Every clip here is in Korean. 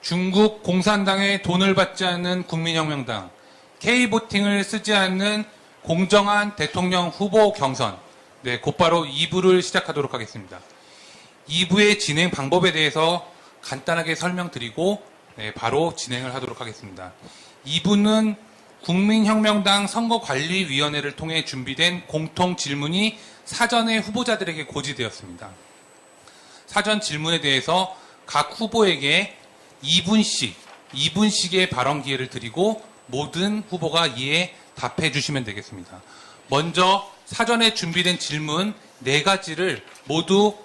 중국 공산당의 돈을 받지 않는 국민혁명당, K보팅을 쓰지 않는 공정한 대통령 후보 경선. 네, 곧바로 2부를 시작하도록 하겠습니다. 2부의 진행 방법에 대해서 간단하게 설명드리고 네, 바로 진행을 하도록 하겠습니다. 2부는 국민혁명당 선거관리위원회를 통해 준비된 공통 질문이 사전에 후보자들에게 고지되었습니다. 사전 질문에 대해서 각 후보에게 2분씩의 발언 기회를 드리고 모든 후보가 이에 답해 주시면 되겠습니다. 먼저 사전에 준비된 질문 4가지를 모두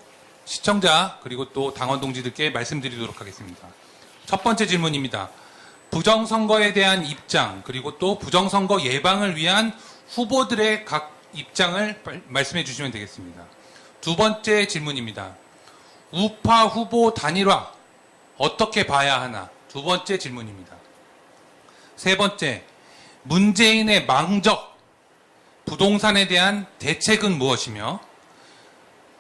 시청자 그리고 또 당원 동지들께 말씀드리도록 하겠습니다. 첫 번째 질문입니다. 부정선거에 대한 입장 그리고 또 부정선거 예방을 위한 후보들의 각 입장을 말씀해 주시면 되겠습니다. 두 번째 질문입니다. 우파 후보 단일화 어떻게 봐야 하나? 두 번째 질문입니다. 세 번째, 문재인의 망적 부동산에 대한 대책은 무엇이며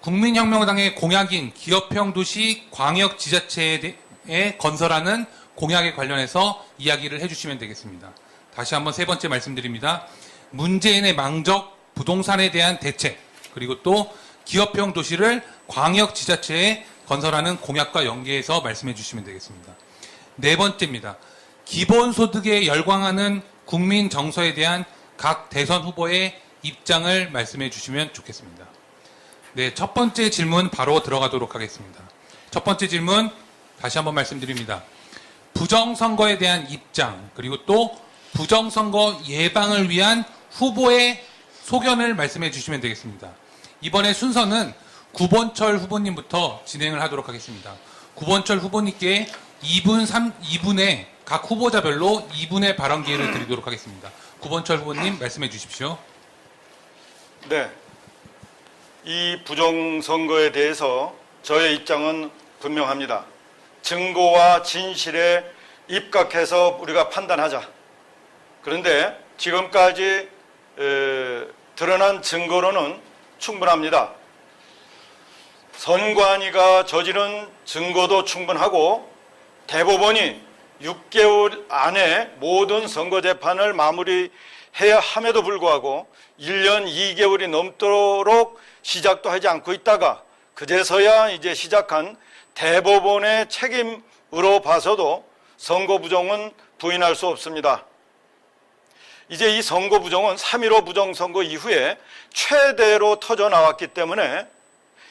국민혁명당의 공약인 기업형 도시 광역지자체에 건설하는 공약에 관련해서 이야기를 해주시면 되겠습니다. 다시 한번 세 번째 말씀드립니다. 문재인의 망적 부동산에 대한 대책 그리고 또 기업형 도시를 광역지자체에 건설하는 공약과 연계해서 말씀해 주시면 되겠습니다. 네 번째입니다. 기본소득에 열광하는 국민 정서에 대한 각 대선 후보의 입장을 말씀해 주시면 좋겠습니다. 네, 첫 번째 질문 바로 들어가도록 하겠습니다. 첫 번째 질문 다시 한번 말씀드립니다. 부정선거에 대한 입장 그리고 또 부정선거 예방을 위한 후보의 소견을 말씀해 주시면 되겠습니다. 이번에 순서는 구본철 후보님부터 진행을 하도록 하겠습니다. 구본철 후보님께 2분에 각 후보자별로 2분의 발언 기회를 드리도록 하겠습니다. 구본철 후보님 말씀해 주십시오. 네, 이 부정선거에 대해서 저의 입장은 분명합니다. 증거와 진실에 입각해서 우리가 판단하자. 그런데 지금까지 드러난 증거로는 충분합니다. 선관위가 저지른 증거도 충분하고 대법원이 6개월 안에 모든 선거재판을 마무리해야 함에도 불구하고 1년 2개월이 넘도록 시작도 하지 않고 있다가 그제서야 이제 시작한 대법원의 책임으로 봐서도 선거 부정은 부인할 수 없습니다. 이제 이 선거 부정은 3.15 부정선거 이후에 최대로 터져나왔기 때문에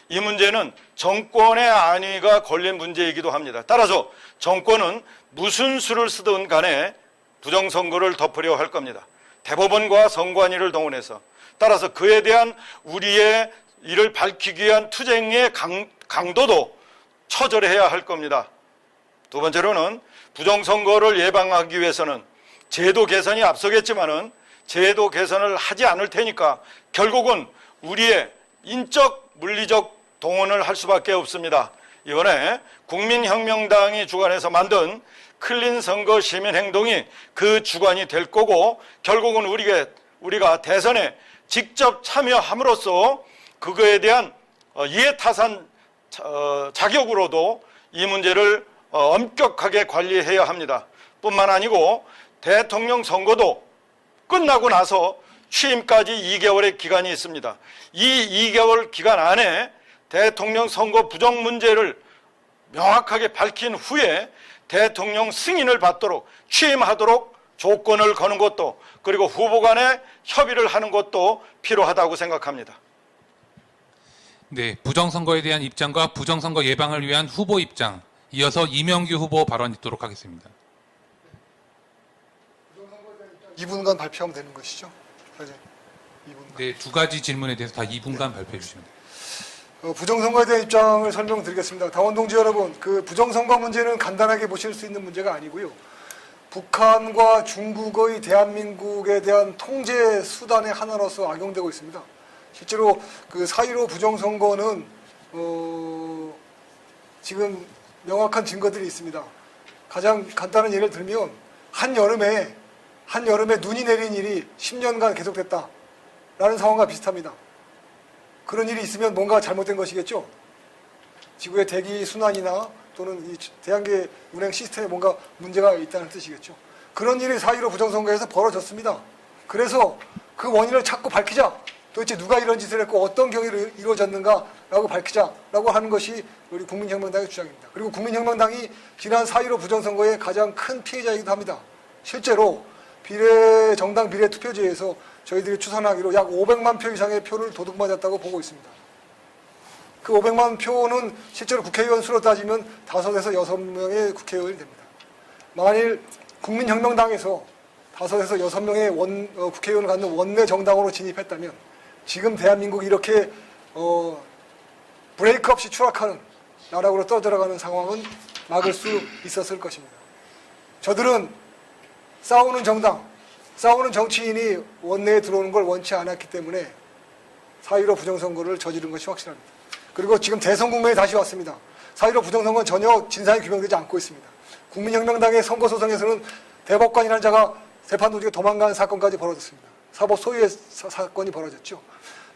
이 문제는 정권의 안위가 걸린 문제이기도 합니다. 따라서 정권은 무슨 수를 쓰든 간에 부정선거를 덮으려 할 겁니다. 대법원과 선관위를 동원해서. 따라서 그에 대한 우리의 이를 밝히기 위한 투쟁의 강도도 처절해야 할 겁니다. 두 번째로는 부정선거를 예방하기 위해서는 제도 개선이 앞서겠지만은 제도 개선을 하지 않을 테니까 결국은 우리의 인적, 물리적 동원을 할 수밖에 없습니다. 이번에 국민혁명당이 주관해서 만든 클린선거 시민행동이 그 주관이 될 거고 결국은 우리가 대선에 직접 참여함으로써 그거에 대한 이해타산 자격으로도 이 문제를 엄격하게 관리해야 합니다. 뿐만 아니고 대통령 선거도 끝나고 나서 취임까지 2개월의 기간이 있습니다. 이 2개월 기간 안에 대통령 선거 부정 문제를 명확하게 밝힌 후에 대통령 승인을 받도록 취임하도록 조건을 거는 것도 그리고 후보 간에 협의를 하는 것도 필요하다고 생각합니다. 네, 부정선거에 대한 입장과 부정선거 예방을 위한 후보 입장 이어서 이명규 후보 발언 있도록 하겠습니다. 2분간 발표하면 되는 것이죠? 네, 2분간. 네, 두 가지 질문에 대해서 다 2분간 발표해 주시면 됩니다. 부정선거에 대한 입장을 설명드리겠습니다. 당원 동지 여러분, 그 부정선거 문제는 간단하게 보실 수 있는 문제가 아니고요. 북한과 중국의 대한민국에 대한 통제 수단의 하나로서 악용되고 있습니다. 실제로 그 4.15 부정선거는 지금 명확한 증거들이 있습니다. 가장 간단한 예를 들면 한여름에 눈이 내린 일이 10년간 계속됐다라는 상황과 비슷합니다. 그런 일이 있으면 뭔가 잘못된 것이겠죠. 지구의 대기 순환이나 또는 이 대한계 운행 시스템에 뭔가 문제가 있다는 뜻이겠죠. 그런 일이 4.15 부정선거에서 벌어졌습니다. 그래서 그 원인을 찾고 밝히자. 도대체 누가 이런 짓을 했고 어떤 경위로 이루어졌는가라고 밝히자라고 하는 것이 우리 국민혁명당의 주장입니다. 그리고 국민혁명당이 지난 4.15 부정선거의 가장 큰 피해자이기도 합니다. 실제로 정당 비례투표제에서 저희들이 추산하기로 약 500만 표 이상의 표를 도둑맞았다고 보고 있습니다. 그 500만 표는 실제로 국회의원 수로 따지면 5에서 6명의 국회의원이 됩니다. 만일 국민혁명당에서 5에서 6명의 국회의원을 갖는 원내 정당으로 진입했다면 지금 대한민국이 이렇게 브레이크 없이 추락하는 나락으로 떠들어가는 상황은 막을 수 있었을 것입니다. 저들은 싸우는 정당, 싸우는 정치인이 원내에 들어오는 걸 원치 않았기 때문에 4.15 부정선거를 저지른 것이 확실합니다. 그리고 지금 대선 국면에 다시 왔습니다. 4.15 부정선거는 전혀 진상이 규명되지 않고 있습니다. 국민혁명당의 선거소송에서는 대법관이라는 자가 재판 도중에 도망가는 사건까지 벌어졌습니다. 사법 소유의 사건이 벌어졌죠.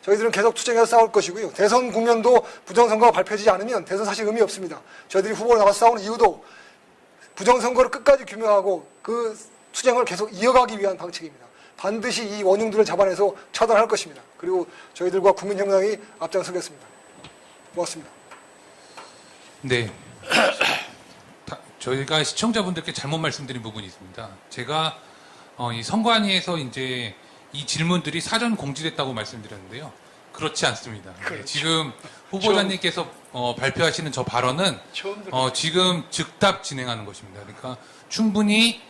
저희들은 계속 투쟁해서 싸울 것이고요. 대선 국면도 부정선거가 발표되지 않으면 대선 사실 의미 없습니다. 저희들이 후보로 나가서 싸우는 이유도 부정선거를 끝까지 규명하고 그 투쟁을 계속 이어가기 위한 방책입니다. 반드시 이 원흉들을 잡아내서 처단할 것입니다. 그리고 저희들과 국민혁명당이 앞장서겠습니다. 고맙습니다. 네. 저희가 시청자분들께 잘못 말씀드린 부분이 있습니다. 제가 이 선관위에서 이제 이 질문들이 사전 공지됐다고 말씀드렸는데요. 그렇지 않습니다. 그렇죠. 지금 후보자님께서 발표하시는 저 발언은 지금 즉답 진행하는 것입니다. 그러니까 충분히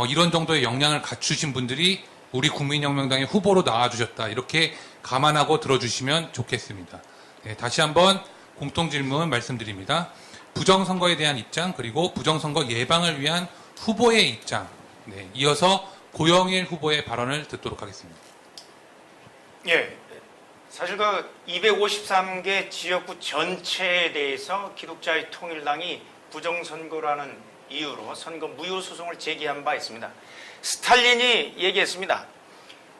이런 정도의 역량을 갖추신 분들이 우리 국민혁명당의 후보로 나와주셨다. 이렇게 감안하고 들어주시면 좋겠습니다. 네, 다시 한번 공통질문 말씀드립니다. 부정선거에 대한 입장 그리고 부정선거 예방을 위한 후보의 입장. 네, 이어서 고영일 후보의 발언을 듣도록 하겠습니다. 예, 사실 그 253개 지역구 전체에 대해서 기독자의 통일당이 부정선거라는 이유로 선거 무효 소송을 제기한 바 있습니다. 스탈린이 얘기했습니다.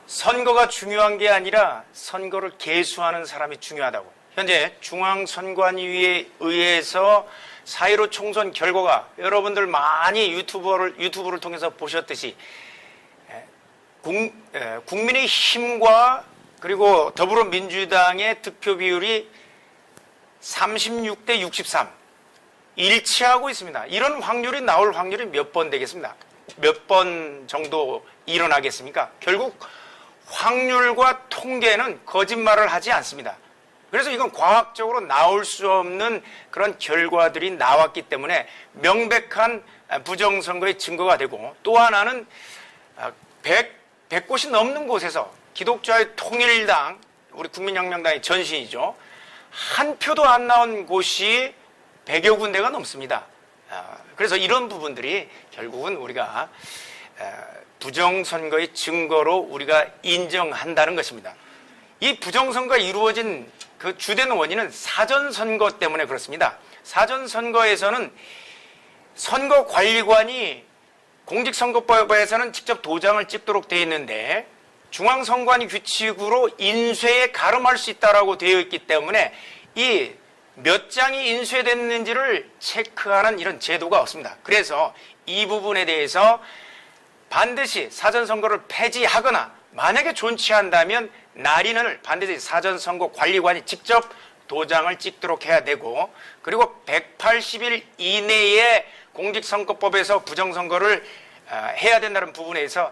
선거가 중요한 게 아니라 선거를 개수하는 사람이 중요하다고. 현재 중앙선관위에 의해서 4.15 총선 결과가 여러분들 많이 유튜브를 통해서 보셨듯이 국민의 힘과 그리고 더불어민주당의 득표 비율이 36대 63 일치하고 있습니다. 이런 확률이 나올 확률이 몇 번 되겠습니다. 몇 번 정도 일어나겠습니까? 결국 확률과 통계는 거짓말을 하지 않습니다. 그래서 이건 과학적으로 나올 수 없는 그런 결과들이 나왔기 때문에 명백한 부정선거의 증거가 되고, 또 하나는 100곳이 넘는 곳에서 기독자의 통일당, 우리 국민혁명당의 전신이죠. 한 표도 안 나온 곳이 100여 군데가 넘습니다. 그래서 이런 부분들이 결국은 우리가 부정선거의 증거로 우리가 인정한다는 것입니다. 이 부정선거가 이루어진 그 주된 원인은 사전선거 때문에 그렇습니다. 사전선거에서는 선거관리관이 공직선거법에서는 직접 도장을 찍도록 되어 있는데 중앙선관위 규칙으로 인쇄에 가름할 수 있다고 되어 있기 때문에 이 몇 장이 인쇄됐는지를 체크하는 이런 제도가 없습니다. 그래서 이 부분에 대해서 반드시 사전선거를 폐지하거나 만약에 존치한다면 날인을 반드시 사전선거 관리관이 직접 도장을 찍도록 해야 되고, 그리고 180일 이내에 공직선거법에서 부정선거를 해야 된다는 부분에서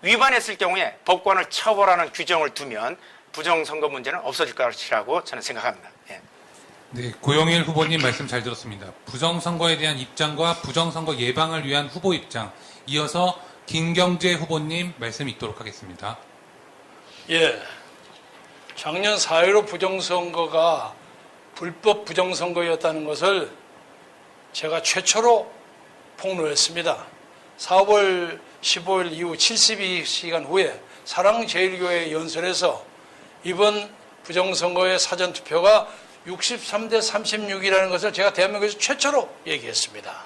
위반했을 경우에 법관을 처벌하는 규정을 두면 부정선거 문제는 없어질 것이라고 저는 생각합니다. 예. 네, 고영일 후보님 말씀 잘 들었습니다. 부정선거에 대한 입장과 부정선거 예방을 위한 후보 입장, 이어서 김경재 후보님 말씀 읽도록 하겠습니다. 예, 작년 4.15 부정선거가 불법 부정선거였다는 것을 제가 최초로 폭로했습니다. 4월 15일 이후 72시간 후에 사랑제일교회 연설에서 이번 부정선거의 사전투표가 63대 36이라는 것을 제가 대한민국에서 최초로 얘기했습니다.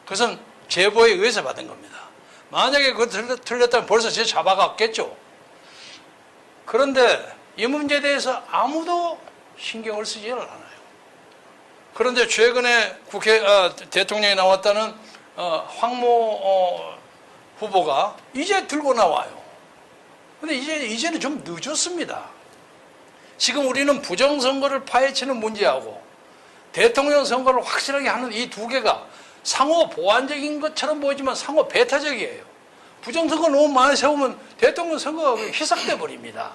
그것은 제보에 의해서 받은 겁니다. 만약에 그거 틀렸다면 벌써 제 잡아갔겠죠. 그런데 이 문제에 대해서 아무도 신경을 쓰지 않아요. 그런데 최근에 대통령이 나왔다는 황모 후보가 이제 들고 나와요. 근데 이제는 좀 늦었습니다. 지금 우리는 부정선거를 파헤치는 문제하고 대통령 선거를 확실하게 하는 이 두 개가 상호 보완적인 것처럼 보이지만 상호 배타적이에요. 부정선거 너무 많이 세우면 대통령 선거가 희석돼 버립니다.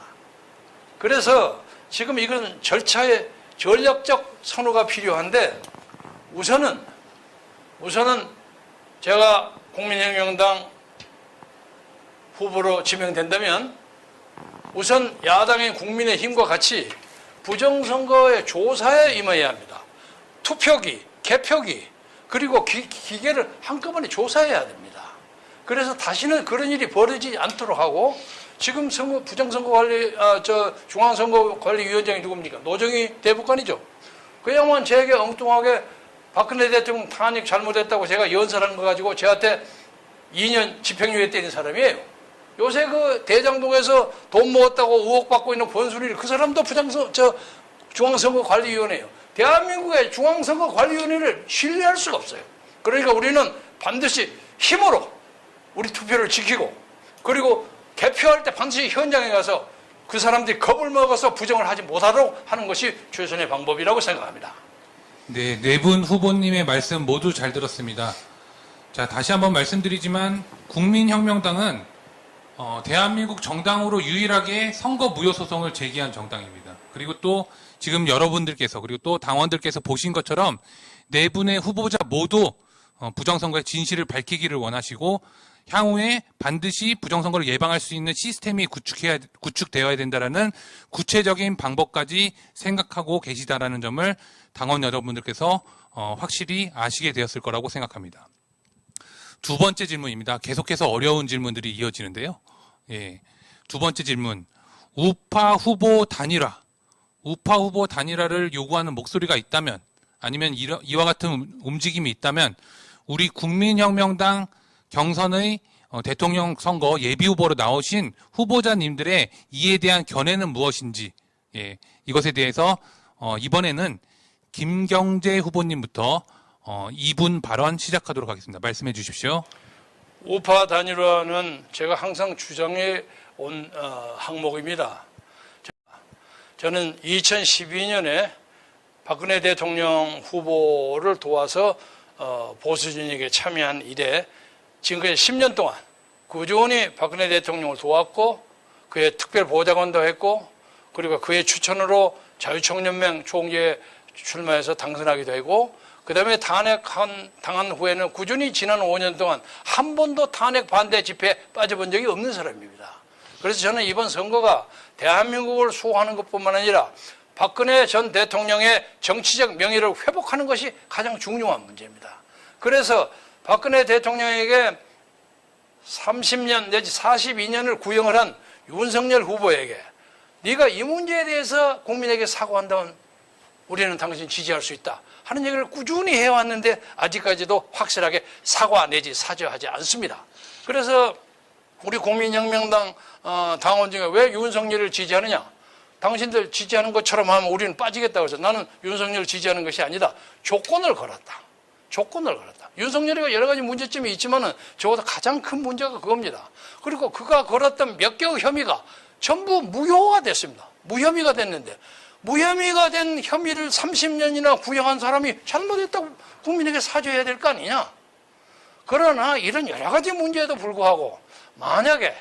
그래서 지금 이건 절차에 전략적 선호가 필요한데 우선은 제가 국민혁명당 후보로 지명된다면 우선 야당의 국민의힘과 같이 부정선거의 조사에 임해야 합니다. 투표기, 개표기, 그리고 기계를 한꺼번에 조사해야 됩니다. 그래서 다시는 그런 일이 벌어지지 않도록 하고 지금 부정선거관리, 중앙선거관리위원장이 누굽니까? 노정희 대법관이죠. 그 양반 제게 엉뚱하게 박근혜 대통령 탄핵 잘못했다고 제가 연설한 거 가지고 저한테 2년 집행유예 때린 사람이에요. 요새 그 대장동에서 돈 모았다고 의혹 받고 있는 권순일 그 사람도 중앙선거관리위원회예요. 대한민국의 중앙선거관리위원회를 신뢰할 수가 없어요. 그러니까 우리는 반드시 힘으로 우리 투표를 지키고 그리고 개표할 때 반드시 현장에 가서 그 사람들이 겁을 먹어서 부정을 하지 못하도록 하는 것이 최선의 방법이라고 생각합니다. 네, 네 분 후보님의 말씀 모두 잘 들었습니다. 자, 다시 한번 말씀드리지만 국민혁명당은 대한민국 정당으로 유일하게 선거 무효 소송을 제기한 정당입니다. 그리고 또 지금 여러분들께서 그리고 또 당원들께서 보신 것처럼 네 분의 후보자 모두 부정선거의 진실을 밝히기를 원하시고 향후에 반드시 부정선거를 예방할 수 있는 시스템이 구축되어야 된다라는 구체적인 방법까지 생각하고 계시다라는 점을 당원 여러분들께서 확실히 아시게 되었을 거라고 생각합니다. 두 번째 질문입니다. 계속해서 어려운 질문들이 이어지는데요. 예, 두 번째 질문. 우파 후보 단일화를 요구하는 목소리가 있다면 아니면 이와 같은 움직임이 있다면 우리 국민혁명당 경선의 대통령 선거 예비후보로 나오신 후보자님들의 이에 대한 견해는 무엇인지 이것에 대해서 이번에는 김경재 후보님부터 2분 발언 시작하도록 하겠습니다. 말씀해 주십시오. 우파 단일화는 제가 항상 주장해 온 항목입니다. 저는 2012년에 박근혜 대통령 후보를 도와서 보수진영에 참여한 이래 지금까지 10년 동안 꾸준히 박근혜 대통령을 도왔고 그의 특별보좌관도 했고 그리고 그의 추천으로 자유총연맹 총재에 출마해서 당선하기도 하고 그 다음에 당한 후에는 꾸준히 지난 5년 동안 한 번도 탄핵 반대 집회에 빠져본 적이 없는 사람입니다. 그래서 저는 이번 선거가 대한민국을 수호하는 것뿐만 아니라 박근혜 전 대통령의 정치적 명예를 회복하는 것이 가장 중요한 문제입니다. 그래서 박근혜 대통령에게 30년 내지 42년을 구형을 한 윤석열 후보에게 네가 이 문제에 대해서 국민에게 사과한다면 우리는 당신 지지할 수 있다 하는 얘기를 꾸준히 해왔는데 아직까지도 확실하게 사과 내지 사죄하지 않습니다. 그래서 우리 국민혁명당 당원 중에 왜 윤석열을 지지하느냐? 당신들 지지하는 것처럼 하면 우리는 빠지겠다고 해서 나는 윤석열을 지지하는 것이 아니다. 조건을 걸었다. 윤석열이가 여러 가지 문제점이 있지만은 적어도 가장 큰 문제가 그겁니다. 그리고 그가 걸었던 몇 개의 혐의가 전부 무효가 됐습니다. 무혐의가 됐는데 무혐의가 된 혐의를 30년이나 구형한 사람이 잘못했다고 국민에게 사죄해야 될 거 아니냐? 그러나 이런 여러 가지 문제에도 불구하고 만약에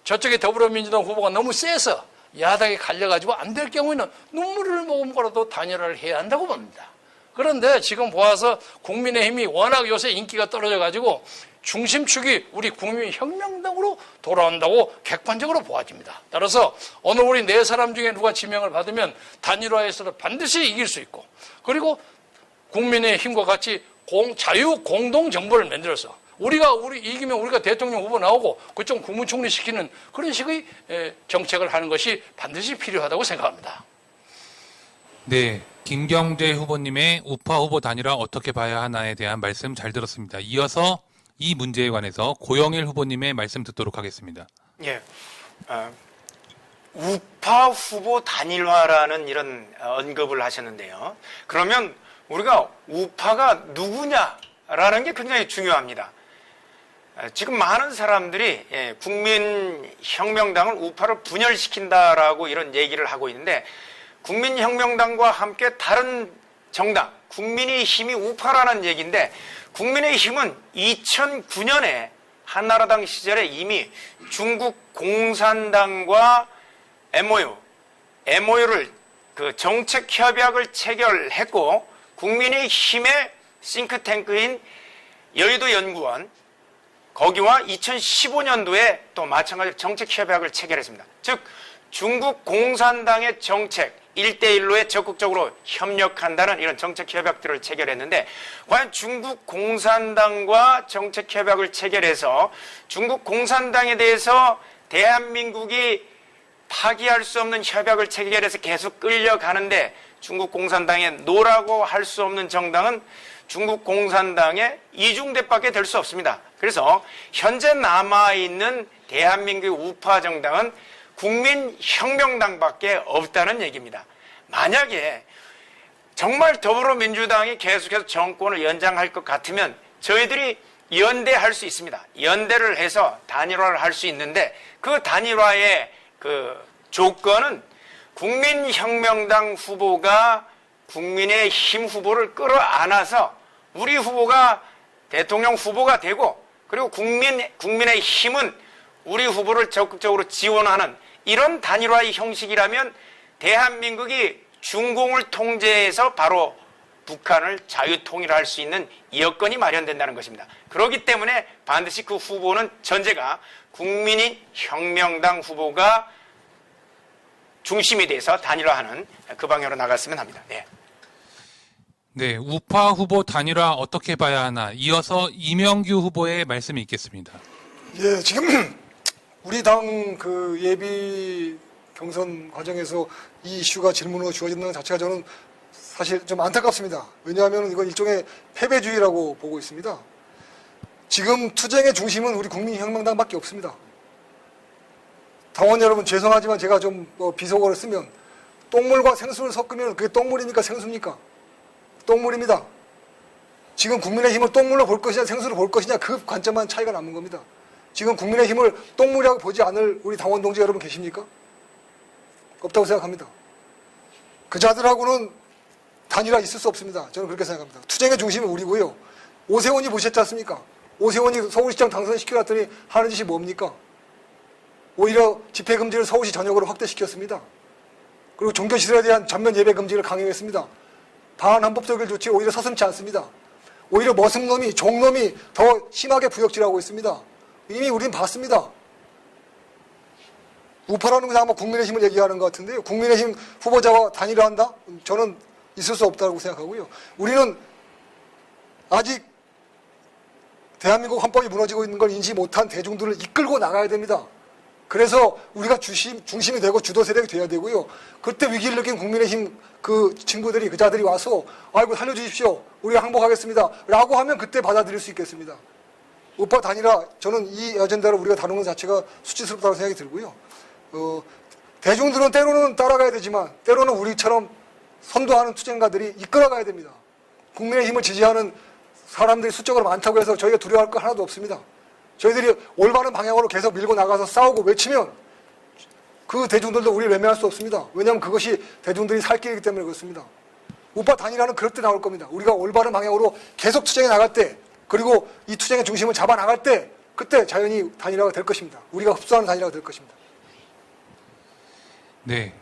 저쪽에 더불어민주당 후보가 너무 세서 야당에 갈려가지고 안 될 경우에는 눈물을 머금고라도 단일화를 해야 한다고 봅니다. 그런데 지금 보아서 국민의힘이 워낙 요새 인기가 떨어져가지고 중심축이 우리 국민혁명당으로 돌아온다고 객관적으로 보아집니다. 따라서 오늘 우리 네 사람 중에 누가 지명을 받으면 단일화에서도 반드시 이길 수 있고 그리고 국민의힘과 같이 자유 공동 정부를 만들어서 우리 이기면 우리가 대통령 후보 나오고 그쪽 국무총리 시키는 그런 식의 정책을 하는 것이 반드시 필요하다고 생각합니다. 네, 김경재 후보님의 우파 후보 단일화 어떻게 봐야 하나에 대한 말씀 잘 들었습니다. 이어서 이 문제에 관해서 고영일 후보님의 말씀 듣도록 하겠습니다. 예, 우파 후보 단일화라는 이런 언급을 하셨는데요. 그러면 우리가 우파가 누구냐라는 게 굉장히 중요합니다. 지금 많은 사람들이 국민혁명당을 우파로 분열시킨다라고 이런 얘기를 하고 있는데, 국민혁명당과 함께 다른 정당 국민의힘이 우파라는 얘기인데, 국민의힘은 2009년에 한나라당 시절에 이미 중국 공산당과 MOU를 그 정책 협약을 체결했고, 국민의힘의 싱크탱크인 여의도 연구원 거기와 2015년도에 또 마찬가지로 정책 협약을 체결했습니다. 즉 중국 공산당의 정책 1대1로에 적극적으로 협력한다는 이런 정책 협약들을 체결했는데, 과연 중국 공산당과 정책 협약을 체결해서 중국 공산당에 대해서 대한민국이 파기할 수 없는 협약을 체결해서 계속 끌려가는데, 중국 공산당에 노라고 할 수 없는 정당은 중국 공산당의 이중대밖에 될 수 없습니다. 그래서 현재 남아있는 대한민국의 우파 정당은 국민혁명당밖에 없다는 얘기입니다. 만약에 정말 더불어민주당이 계속해서 정권을 연장할 것 같으면 저희들이 연대할 수 있습니다. 연대를 해서 단일화를 할 수 있는데, 그 단일화의 그 조건은 국민혁명당 후보가 국민의힘 후보를 끌어안아서 우리 후보가 대통령 후보가 되고, 그리고 국민의힘은 우리 후보를 적극적으로 지원하는 이런 단일화의 형식이라면 대한민국이 중공을 통제해서 바로 북한을 자유통일할 수 있는 여건이 마련된다는 것입니다. 그렇기 때문에 반드시 그 후보는 전제가 국민의혁명당 후보가 중심이 돼서 단일화하는 그 방향으로 나갔으면 합니다. 네. 네, 우파 후보 단일화 어떻게 봐야 하나, 이어서 이명규 후보의 말씀이 있겠습니다. 예, 지금 우리 당 그 예비 경선 과정에서 이 이슈가 질문으로 주어지는 것 자체가 저는 사실 좀 안타깝습니다. 왜냐하면 이건 일종의 패배주의라고 보고 있습니다. 지금 투쟁의 중심은 우리 국민혁명당밖에 없습니다. 당원 여러분, 죄송하지만 제가 좀 비속어를 쓰면, 똥물과 생수를 섞으면 그게 똥물입니까, 생수입니까? 똥물입니다. 지금 국민의힘을 똥물로 볼 것이냐 생수로 볼 것이냐, 그 관점만 차이가 남는 겁니다. 지금 국민의힘을 똥물이라고 보지 않을 우리 당원 동지 여러분 계십니까? 없다고 생각합니다. 그 자들하고는 단일화 있을 수 없습니다. 저는 그렇게 생각합니다. 투쟁의 중심은 우리고요. 오세훈이 보셨지 않습니까? 오세훈이 서울시장 당선시켜놨더니 하는 짓이 뭡니까? 오히려 집회금지를 서울시 전역으로 확대시켰습니다. 그리고 종교시설에 대한 전면 예배 금지를 강행했습니다. 반헌법적인 조치 오히려 서슴지 않습니다. 오히려 머슴놈이, 종놈이 더 심하게 부역질하고 있습니다. 이미 우린 봤습니다. 우파라는 건 아마 국민의힘을 얘기하는 것 같은데요. 국민의힘 후보자와 단일화한다? 저는 있을 수 없다고 생각하고요. 우리는 아직 대한민국 헌법이 무너지고 있는 걸 인지 못한 대중들을 이끌고 나가야 됩니다. 그래서 우리가 중심이 되고 주도 세력이 돼야 되고요. 그때 위기를 느낀 국민의힘 그 친구들이, 그 자들이 와서 아이고 살려주십시오, 우리가 항복하겠습니다 라고 하면 그때 받아들일 수 있겠습니다. 우파 단일화, 저는 이 어젠다를 우리가 다루는 것 자체가 수치스럽다고 생각이 들고요. 대중들은 때로는 따라가야 되지만 때로는 우리처럼 선도하는 투쟁가들이 이끌어가야 됩니다. 국민의힘을 지지하는 사람들이 수적으로 많다고 해서 저희가 두려워할 거 하나도 없습니다. 저희들이 올바른 방향으로 계속 밀고 나가서 싸우고 외치면 그 대중들도 우리를 외면할 수 없습니다. 왜냐하면 그것이 대중들이 살 길이기 때문에 그렇습니다. 우파 단일화는 그럴 때 나올 겁니다. 우리가 올바른 방향으로 계속 투쟁해 나갈 때, 그리고 이 투쟁의 중심을 잡아 나갈 때, 그때 자연히 단일화가 될 것입니다. 우리가 흡수하는 단일화가 될 것입니다. 네,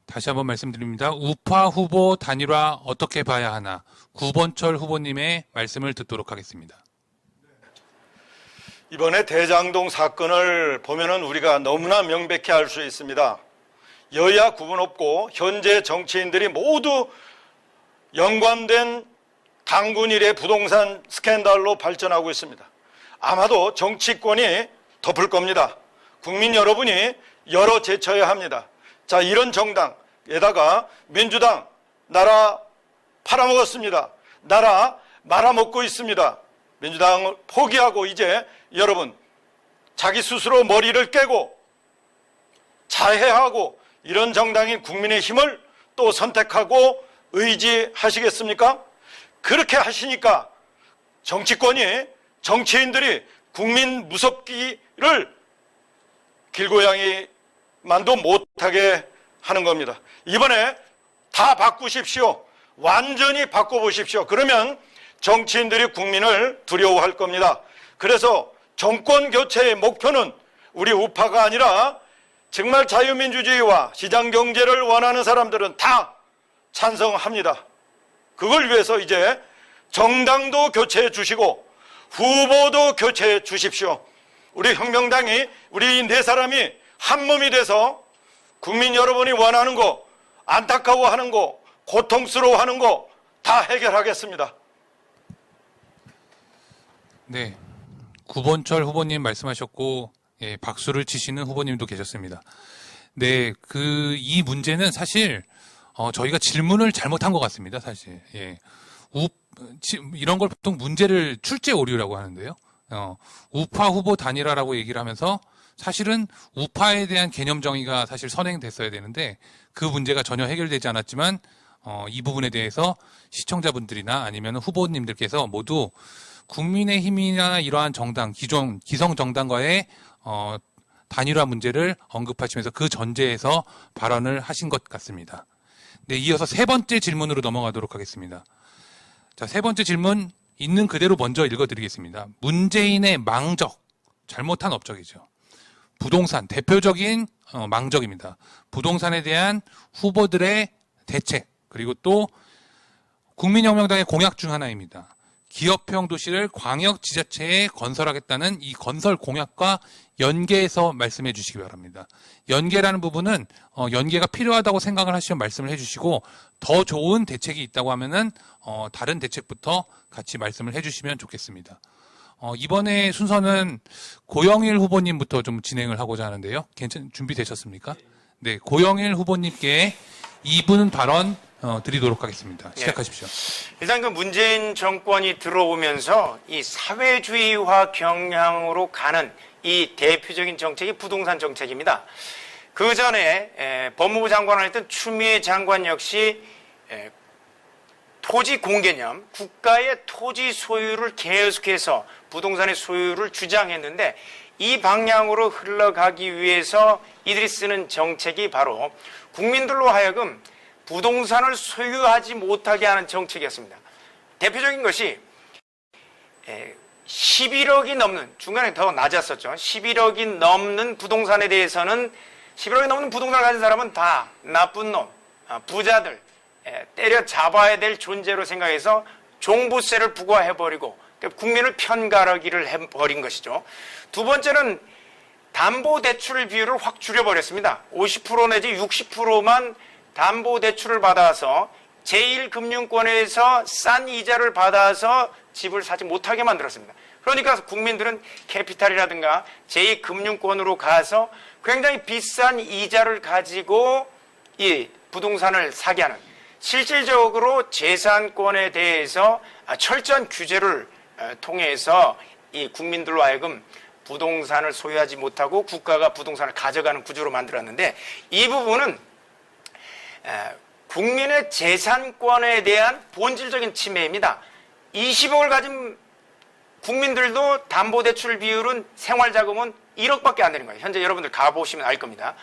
다시 한번 말씀드립니다. 우파 후보 단일화 어떻게 봐야 하나, 구본철 후보님의 말씀을 듣도록 하겠습니다. 이번에 대장동 사건을 보면은 우리가 너무나 명백히 알 수 있습니다. 여야 구분 없고 현재 정치인들이 모두 연관된 당군 일의 부동산 스캔들로 발전하고 있습니다. 아마도 정치권이 덮을 겁니다. 국민 여러분이 열어 제쳐야 합니다. 자, 이런 정당에다가 민주당 나라 팔아먹었습니다. 나라 말아먹고 있습니다. 민주당을 포기하고 이제 여러분 자기 스스로 머리를 깨고 자해하고 이런 정당인 국민의힘을 또 선택하고 의지하시겠습니까? 그렇게 하시니까 정치권이, 정치인들이 국민 무섭기를 길고양이만도 못하게 하는 겁니다. 이번에 다 바꾸십시오. 완전히 바꿔보십시오. 그러면 정치인들이 국민을 두려워할 겁니다. 그래서 정권 교체의 목표는 우리 우파가 아니라 정말 자유민주주의와 시장경제를 원하는 사람들은 다 찬성합니다. 그걸 위해서 이제 정당도 교체해 주시고 후보도 교체해 주십시오. 우리 혁명당이, 우리 이 네 사람이 한 몸이 돼서 국민 여러분이 원하는 거, 안타까워하는 거, 고통스러워하는 거 다 해결하겠습니다. 네. 구본철 후보님 말씀하셨고, 예, 박수를 치시는 후보님도 계셨습니다. 네, 이 문제는 사실, 저희가 질문을 잘못한 것 같습니다, 사실. 예. 이런 걸 보통 문제를 출제 오류라고 하는데요. 우파 후보 단일화라고 얘기를 하면서 사실은 우파에 대한 개념 정의가 사실 선행됐어야 되는데 그 문제가 전혀 해결되지 않았지만, 이 부분에 대해서 시청자분들이나 아니면 후보님들께서 모두 국민의힘이나 이러한 정당, 기성 정당과의 단일화 문제를 언급하시면서 그 전제에서 발언을 하신 것 같습니다. 네, 이어서 세 번째 질문으로 넘어가도록 하겠습니다. 자, 세 번째 질문 있는 그대로 먼저 읽어드리겠습니다. 문재인의 망적, 잘못한 업적이죠. 부동산, 대표적인 망적입니다. 부동산에 대한 후보들의 대책, 그리고 또 국민혁명당의 공약 중 하나입니다. 기업형 도시를 광역지자체에 건설하겠다는 이 건설 공약과 연계해서 말씀해 주시기 바랍니다. 연계라는 부분은 연계가 필요하다고 생각을 하시면 말씀을 해주시고 더 좋은 대책이 있다고 하면은 다른 대책부터 같이 말씀을 해주시면 좋겠습니다. 이번에 순서는 고영일 후보님부터 좀 진행을 하고자 하는데요. 준비되셨습니까? 네, 고영일 후보님께 2분 발언 드리도록 하겠습니다. 시작하십시오. 일단 그 문재인 정권이 들어오면서 이 사회주의화 경향으로 가는 이 대표적인 정책이 부동산 정책입니다. 그 전에 법무부 장관을 했던 추미애 장관 역시 토지 공개념, 국가의 토지 소유를 계속해서 부동산의 소유를 주장했는데 이 방향으로 흘러가기 위해서 이들이 쓰는 정책이 바로 국민들로 하여금 부동산을 소유하지 못하게 하는 정책이었습니다. 대표적인 것이 11억이 넘는, 중간에 더 낮았었죠. 11억이 넘는 부동산에 대해서는 11억이 넘는 부동산을 가진 사람은 다 나쁜 놈, 부자들, 때려잡아야 될 존재로 생각해서 종부세를 부과해버리고 국민을 편가르기를 해버린 것이죠. 두 번째는 담보대출 비율을 확 줄여버렸습니다. 50% 내지 60%만 담보대출을 받아서 제1금융권에서 싼 이자를 받아서 집을 사지 못하게 만들었습니다. 그러니까 국민들은 캐피탈이라든가 제2금융권으로 가서 굉장히 비싼 이자를 가지고 이 부동산을 사게 하는, 실질적으로 재산권에 대해서 철저한 규제를 통해서 이 국민들로 하여금 부동산을 소유하지 못하고 국가가 부동산을 가져가는 구조로 만들었는데 이 부분은 국민의 재산권에 대한 본질적인 침해입니다. 20억을 가진 국민들도 담보대출 비율은 생활자금은 1억밖에 안 되는 거예요. 현재 여러분들 가보시면 알 겁니다.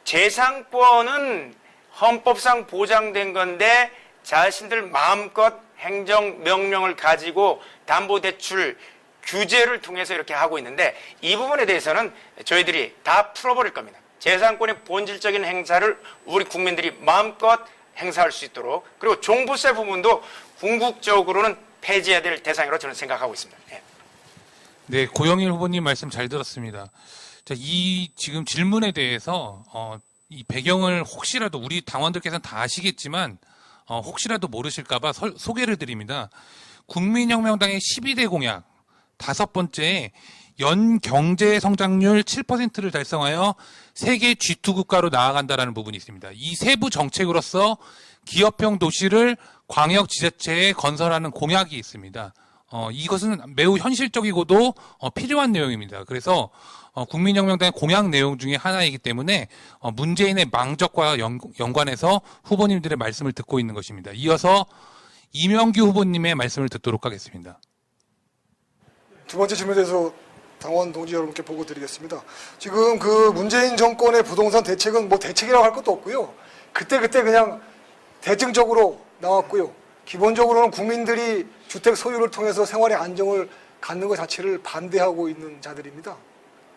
재산권은 헌법상 보장된 건데 자신들 마음껏 행정명령을 가지고 담보대출 규제를 통해서 이렇게 하고 있는데 이 부분에 대해서는 저희들이 다 풀어버릴 겁니다. 재산권의 본질적인 행사를 우리 국민들이 마음껏 행사할 수 있도록, 그리고 종부세 부분도 궁극적으로는 폐지해야 될 대상이라고 저는 생각하고 있습니다. 네, 고영일 후보님 말씀 잘 들었습니다. 자, 이 지금 질문에 대해서 이 배경을 혹시라도 우리 당원들께서는 다 아시겠지만 혹시라도 모르실까봐 소개를 드립니다. 국민혁명당의 12대 공약 5번째 연 경제 성장률 7%를 달성하여 세계 G2 국가로 나아간다라는 부분이 있습니다. 이 세부 정책으로서 기업형 도시를 광역 지자체에 건설하는 공약이 있습니다. 이것은 매우 현실적이고도 필요한 내용입니다. 그래서 국민혁명당의 공약 내용 중에 하나이기 때문에 문재인의 망적과 연관해서 후보님들의 말씀을 듣고 있는 것입니다. 이어서 이명규 후보님의 말씀을 듣도록 하겠습니다. 두 번째 질문에 대해서 당원 동지 여러분께 보고 드리겠습니다. 지금 그 문재인 정권의 부동산 대책은 뭐 대책이라고 할 것도 없고요. 그때 그냥 대증적으로 나왔고요. 기본적으로는 국민들이 주택 소유를 통해서 생활의 안정을 갖는 것 자체를 반대하고 있는 자들입니다.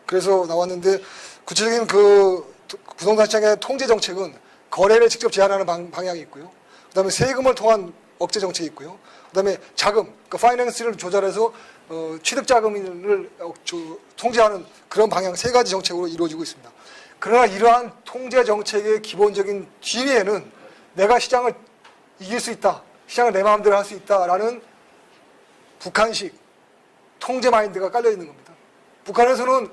그래서 나왔는데 구체적인 그 부동산 시장의 통제 정책은 거래를 직접 제한하는 방향이 있고요. 그다음에 세금을 통한 억제 정책이 있고요. 그다음에 자금, 그 파이낸스를 조절해서 취득 자금을 통제하는 그런 방향 세 가지 정책으로 이루어지고 있습니다. 그러나 이러한 통제 정책의 기본적인 뒤에는 내가 시장을 이길 수 있다, 시장을 내 마음대로 할 수 있다라는 북한식 통제 마인드가 깔려 있는 겁니다. 북한에서는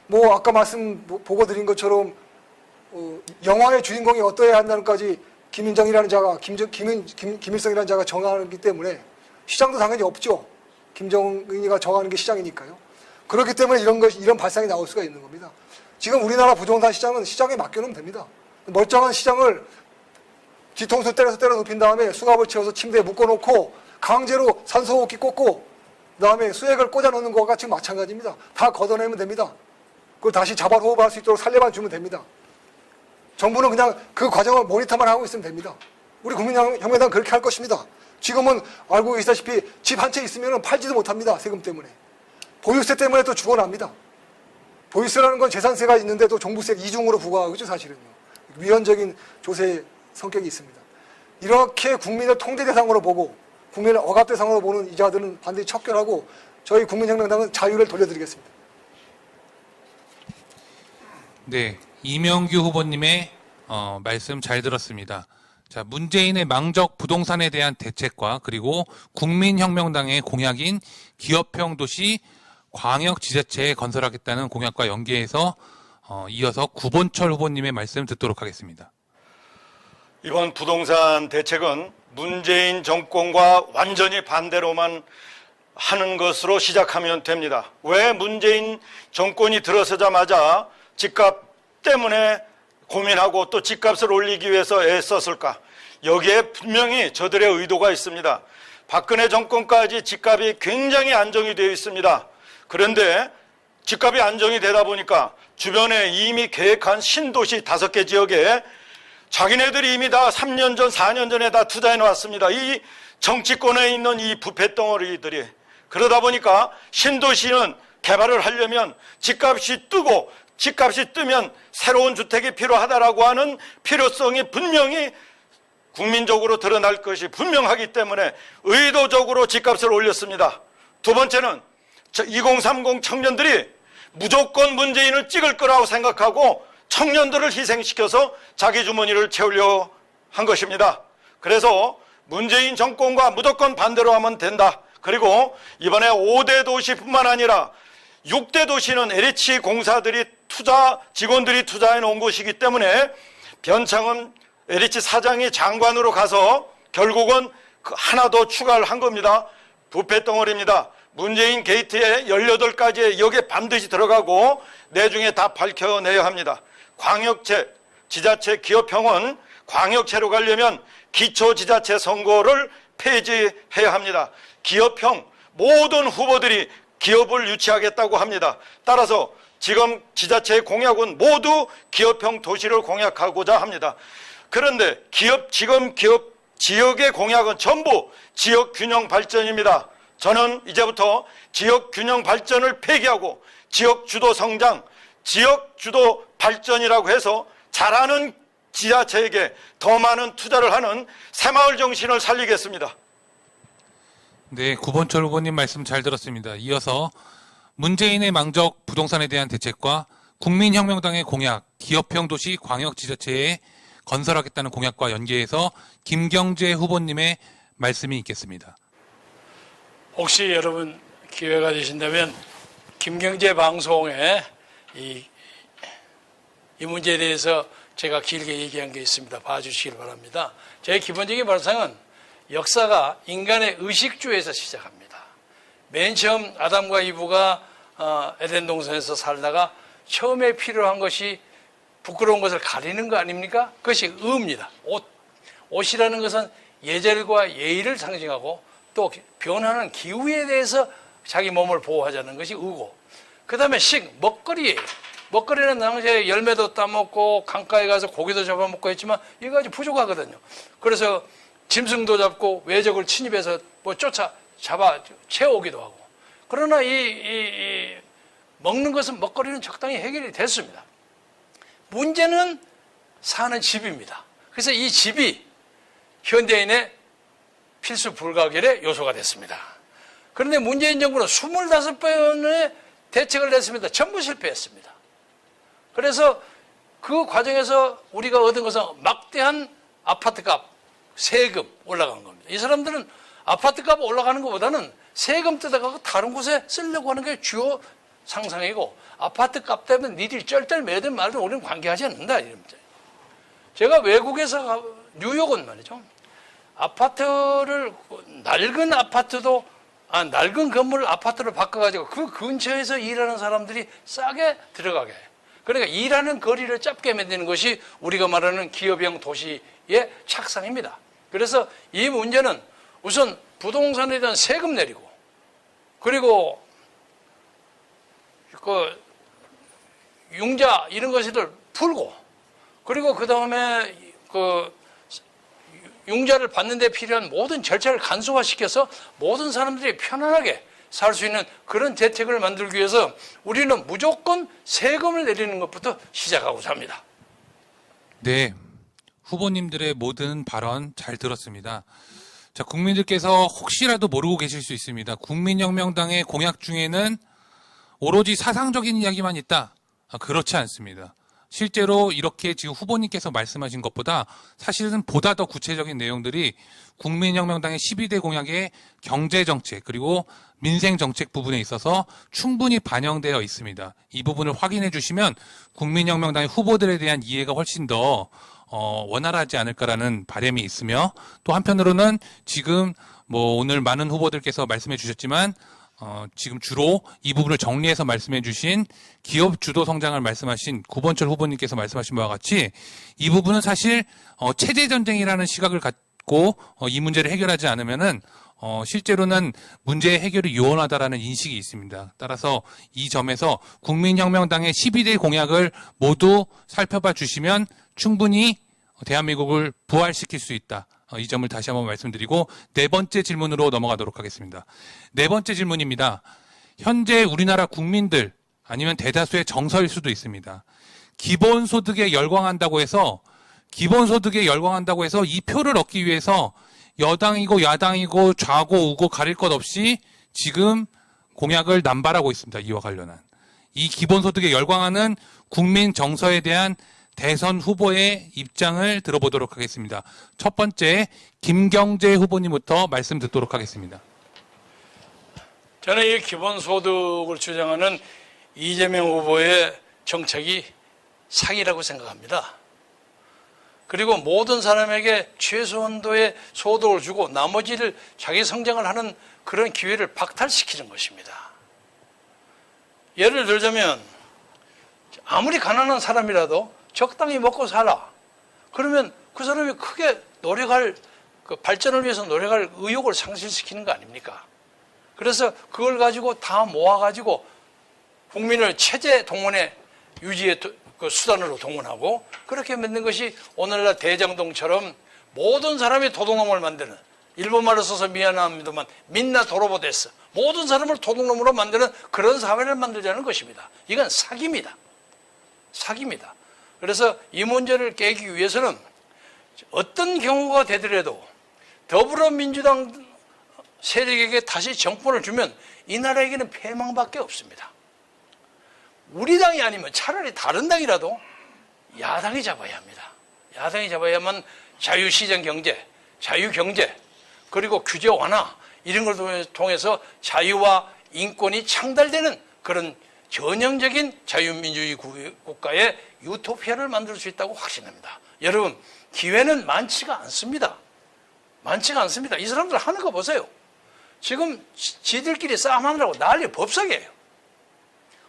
뭐 아까 보고 드린 것처럼 영화의 주인공이 어떠해야 한다는까지 김일성이라는 자가 정하기 때문에 시장도 당연히 없죠. 김정은이가 정하는 게 시장이니까요. 그렇기 때문에 이런 발상이 나올 수가 있는 겁니다. 지금 우리나라 부동산 시장은 시장에 맡겨놓으면 됩니다. 멀쩡한 시장을 뒤통수 때려 눕힌 다음에 수갑을 채워서 침대에 묶어놓고 강제로 산소호흡기 꽂고 그다음에 수액을 꽂아놓는 거가 지금 마찬가지입니다. 다 걷어내면 됩니다. 그걸 다시 자발 호흡할 수 있도록 살려만 주면 됩니다. 정부는 그냥 그 과정을 모니터만 하고 있으면 됩니다. 우리 국민혁명당 그렇게 할 것입니다. 지금은 알고 계시다시피 집 한 채 있으면 팔지도 못합니다. 세금 때문에. 보유세 때문에 또 죽어납니다. 보유세라는 건 재산세가 있는데 또 종부세 이중으로 부과하죠, 사실은요. 위헌적인 조세 성격이 있습니다. 이렇게 국민을 통제 대상으로 보고 국민을 억압 대상으로 보는 이자들은 반드시 척결하고 저희 국민혁명당은 자유를 돌려드리겠습니다. 네, 이명규 후보님의 말씀 잘 들었습니다. 자, 문재인의 망적 부동산에 대한 대책과 그리고 국민혁명당의 공약인 기업형 도시 광역지자체에 건설하겠다는 공약과 연계해서 이어서 구본철 후보님의 말씀 듣도록 하겠습니다. 이번 부동산 대책은 문재인 정권과 완전히 반대로만 하는 것으로 시작하면 됩니다. 왜 문재인 정권이 들어서자마자 집값 때문에 고민하고 또 집값을 올리기 위해서 애썼을까? 여기에 분명히 저들의 의도가 있습니다. 박근혜 정권까지 집값이 굉장히 안정이 되어 있습니다. 그런데 집값이 안정이 되다 보니까 주변에 이미 계획한 신도시 5개 지역에 자기네들이 이미 다 3년 전, 4년 전에 다 투자해 놓았습니다. 이 정치권에 있는 이 부패 덩어리들이. 그러다 보니까 신도시는 개발을 하려면 집값이 뜨고 집값이 뜨면 새로운 주택이 필요하다라고 하는 필요성이 분명히 국민적으로 드러날 것이 분명하기 때문에 의도적으로 집값을 올렸습니다. 두 번째는 2030 청년들이 무조건 문재인을 찍을 거라고 생각하고 청년들을 희생시켜서 자기 주머니를 채우려 한 것입니다. 그래서 문재인 정권과 무조건 반대로 하면 된다. 그리고 이번에 5대 도시뿐만 아니라 6대 도시는 LH 공사들이 직원들이 투자해 놓은 곳이기 때문에 변창흠 LH 사장이 장관으로 가서 결국은 하나 더 추가를 한 겁니다. 부패 덩어리입니다. 문재인 게이트에 18가지의 여기에 반드시 들어가고 내중에 다 밝혀내야 합니다. 광역체, 지자체, 기업형은 광역체로 가려면 기초지자체 선거를 폐지해야 합니다. 기업형 모든 후보들이 기업을 유치하겠다고 합니다. 따라서 지금 지자체의 공약은 모두 기업형 도시를 공약하고자 합니다. 그런데 지금 지역의 공약은 전부 지역균형 발전입니다. 저는 이제부터 지역균형 발전을 폐기하고 지역주도 성장, 지역주도 발전이라고 해서 잘하는 지자체에게 더 많은 투자를 하는 새마을 정신을 살리겠습니다. 네, 구본철 후보님 말씀 잘 들었습니다. 이어서 문재인의 망적 부동산에 대한 대책과 국민혁명당의 공약, 기업형 도시 광역지자체에 건설하겠다는 공약과 연계해서 김경재 후보님의 말씀이 있겠습니다. 혹시 여러분 기회가 되신다면 김경재 방송에 이 문제에 대해서 제가 길게 얘기한 게 있습니다. 봐주시길 바랍니다. 제 기본적인 발상은 역사가 인간의 의식주에서 시작합니다. 맨 처음 아담과 이브가 에덴 동산에서 살다가 처음에 필요한 것이 부끄러운 것을 가리는 거 아닙니까? 그것이 의입니다. 옷이라는 것은 예절과 예의를 상징하고 또 변하는 기후에 대해서 자기 몸을 보호하자는 것이 의고, 그 다음에 먹거리예요. 먹거리는 당시에 열매도 따먹고 강가에 가서 고기도 잡아먹고 했지만 이거 아주 부족하거든요. 그래서 짐승도 잡고 외적을 침입해서 잡아 채우기도 하고. 그러나 이 먹는 것은 먹거리는 적당히 해결이 됐습니다. 문제는 사는 집입니다. 그래서 이 집이 현대인의 필수 불가결의 요소가 됐습니다. 그런데 문재인 정부는 25번의 대책을 냈습니다. 전부 실패했습니다. 그래서 그 과정에서 우리가 얻은 것은 막대한 아파트값, 세금 올라간 겁니다. 이 사람들은 아파트값 올라가는 것보다는 세금 뜯어가고 다른 곳에 쓰려고 하는 게 주요 상상이고, 아파트값 때문에 니들이 쩔쩔매든 말든 우리는 관계하지 않는다. 이럽니다. 제가 외국에서 뉴욕은 말이죠. 아파트를 낡은 건물을 아파트로 바꿔가지고 그 근처에서 일하는 사람들이 싸게 들어가게 해요. 그러니까 일하는 거리를 짧게 만드는 것이 우리가 말하는 기업형 도시의 착상입니다. 그래서 이 문제는 우선 부동산에 대한 세금 내리고, 그리고 그 융자 이런 것을 풀고, 그리고 그 다음에 그 융자를 받는 데 필요한 모든 절차를 간소화시켜서 모든 사람들이 편안하게 살 수 있는 그런 대책을 만들기 위해서 우리는 무조건 세금을 내리는 것부터 시작하고자 합니다. 네, 후보님들의 모든 발언 잘 들었습니다. 자, 국민들께서 혹시라도 모르고 계실 수 있습니다. 국민혁명당의 공약 중에는 오로지 사상적인 이야기만 있다. 그렇지 않습니다. 실제로 이렇게 지금 후보님께서 말씀하신 것보다 사실은 보다 더 구체적인 내용들이 국민혁명당의 12대 공약의 경제정책 그리고 민생정책 부분에 있어서 충분히 반영되어 있습니다. 이 부분을 확인해 주시면 국민혁명당의 후보들에 대한 이해가 훨씬 더 원활하지 않을까라는 바람이 있으며, 또 한편으로는 지금 오늘 많은 후보들께서 말씀해 주셨지만 지금 주로 이 부분을 정리해서 말씀해 주신 기업 주도 성장을 말씀하신 구본철 후보님께서 말씀하신 바와 같이 이 부분은 사실 체제 전쟁이라는 시각을 갖고 이 문제를 해결하지 않으면은 실제로는 문제의 해결이 요원하다라는 인식이 있습니다. 따라서 이 점에서 국민혁명당의 12대 공약을 모두 살펴봐 주시면 충분히 대한민국을 부활시킬 수 있다. 이 점을 다시 한번 말씀드리고 네 번째 질문으로 넘어가도록 하겠습니다. 네 번째 질문입니다. 현재 우리나라 국민들 아니면 대다수의 정서일 수도 있습니다. 기본소득에 열광한다고 해서 이 표를 얻기 위해서 여당이고 야당이고 좌고 우고 가릴 것 없이 지금 공약을 남발하고 있습니다. 이와 관련한 이 기본소득에 열광하는 국민 정서에 대한 대선 후보의 입장을 들어보도록 하겠습니다. 첫 번째 김경재 후보님부터 말씀 듣도록 하겠습니다. 저는 이 기본소득을 주장하는 이재명 후보의 정책이 사기라고 생각합니다. 그리고 모든 사람에게 최소한도의 소득을 주고 나머지를 자기 성장을 하는 그런 기회를 박탈시키는 것입니다. 예를 들자면 아무리 가난한 사람이라도 적당히 먹고 살아. 그러면 그 사람이 크게 발전을 위해서 노력할 의욕을 상실시키는 거 아닙니까? 그래서 그걸 가지고 다 모아가지고 국민을 체제 동원의 유지의 그 수단으로 동원하고 그렇게 만든 것이 오늘날 대장동처럼 모든 사람이 도둑놈을 만드는, 일본말로 써서 미안합니다만 민나 도로보데스, 모든 사람을 도둑놈으로 만드는 그런 사회를 만들자는 것입니다. 이건 사기입니다. 그래서 이 문제를 깨기 위해서는 어떤 경우가 되더라도 더불어민주당 세력에게 다시 정권을 주면 이 나라에게는 패망밖에 없습니다. 우리 당이 아니면 차라리 다른 당이라도 야당이 잡아야 합니다. 야당이 잡아야만 자유시장 경제, 자유경제, 그리고 규제 완화 이런 걸 통해서 자유와 인권이 창달되는 그런 전형적인 자유민주주의 국가의 유토피아를 만들 수 있다고 확신합니다. 여러분, 기회는 많지가 않습니다. 이 사람들 하는 거 보세요. 지금 지들끼리 싸움하느라고 난리 법석이에요.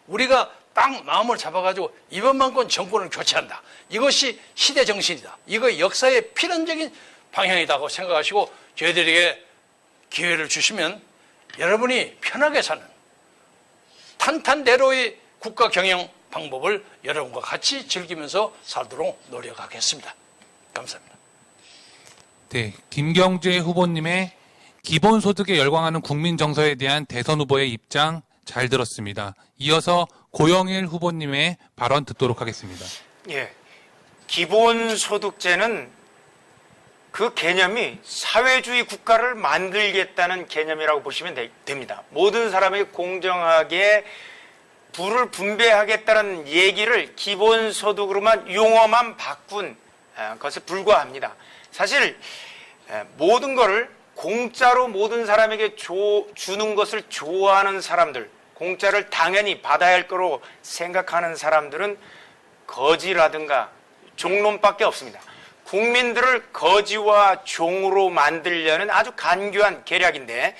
우리가 딱 마음을 잡아가지고 이번만큼 정권을 교체한다. 이것이 시대 정신이다. 이거 역사의 필연적인 방향이라고 생각하시고 저희들에게 기회를 주시면 여러분이 편하게 사는 탄탄대로의 국가 경영 방법을 여러분과 같이 즐기면서 살도록 노력하겠습니다. 감사합니다. 네, 김경재 후보님의 기본소득에 열광하는 국민 정서에 대한 대선 후보의 입장 잘 들었습니다. 이어서 고영일 후보님의 발언 듣도록 하겠습니다. 예, 기본소득제는 그 개념이 사회주의 국가를 만들겠다는 개념이라고 보시면 됩니다. 모든 사람에게 공정하게 부를 분배하겠다는 얘기를 기본소득으로만 용어만 바꾼 것에 불과합니다. 사실 모든 것을 공짜로 모든 사람에게 주는 것을 좋아하는 사람들, 공짜를 당연히 받아야 할 거로 생각하는 사람들은 거지라든가 종론밖에 없습니다. 국민들을 거지와 종으로 만들려는 아주 간교한 계략인데,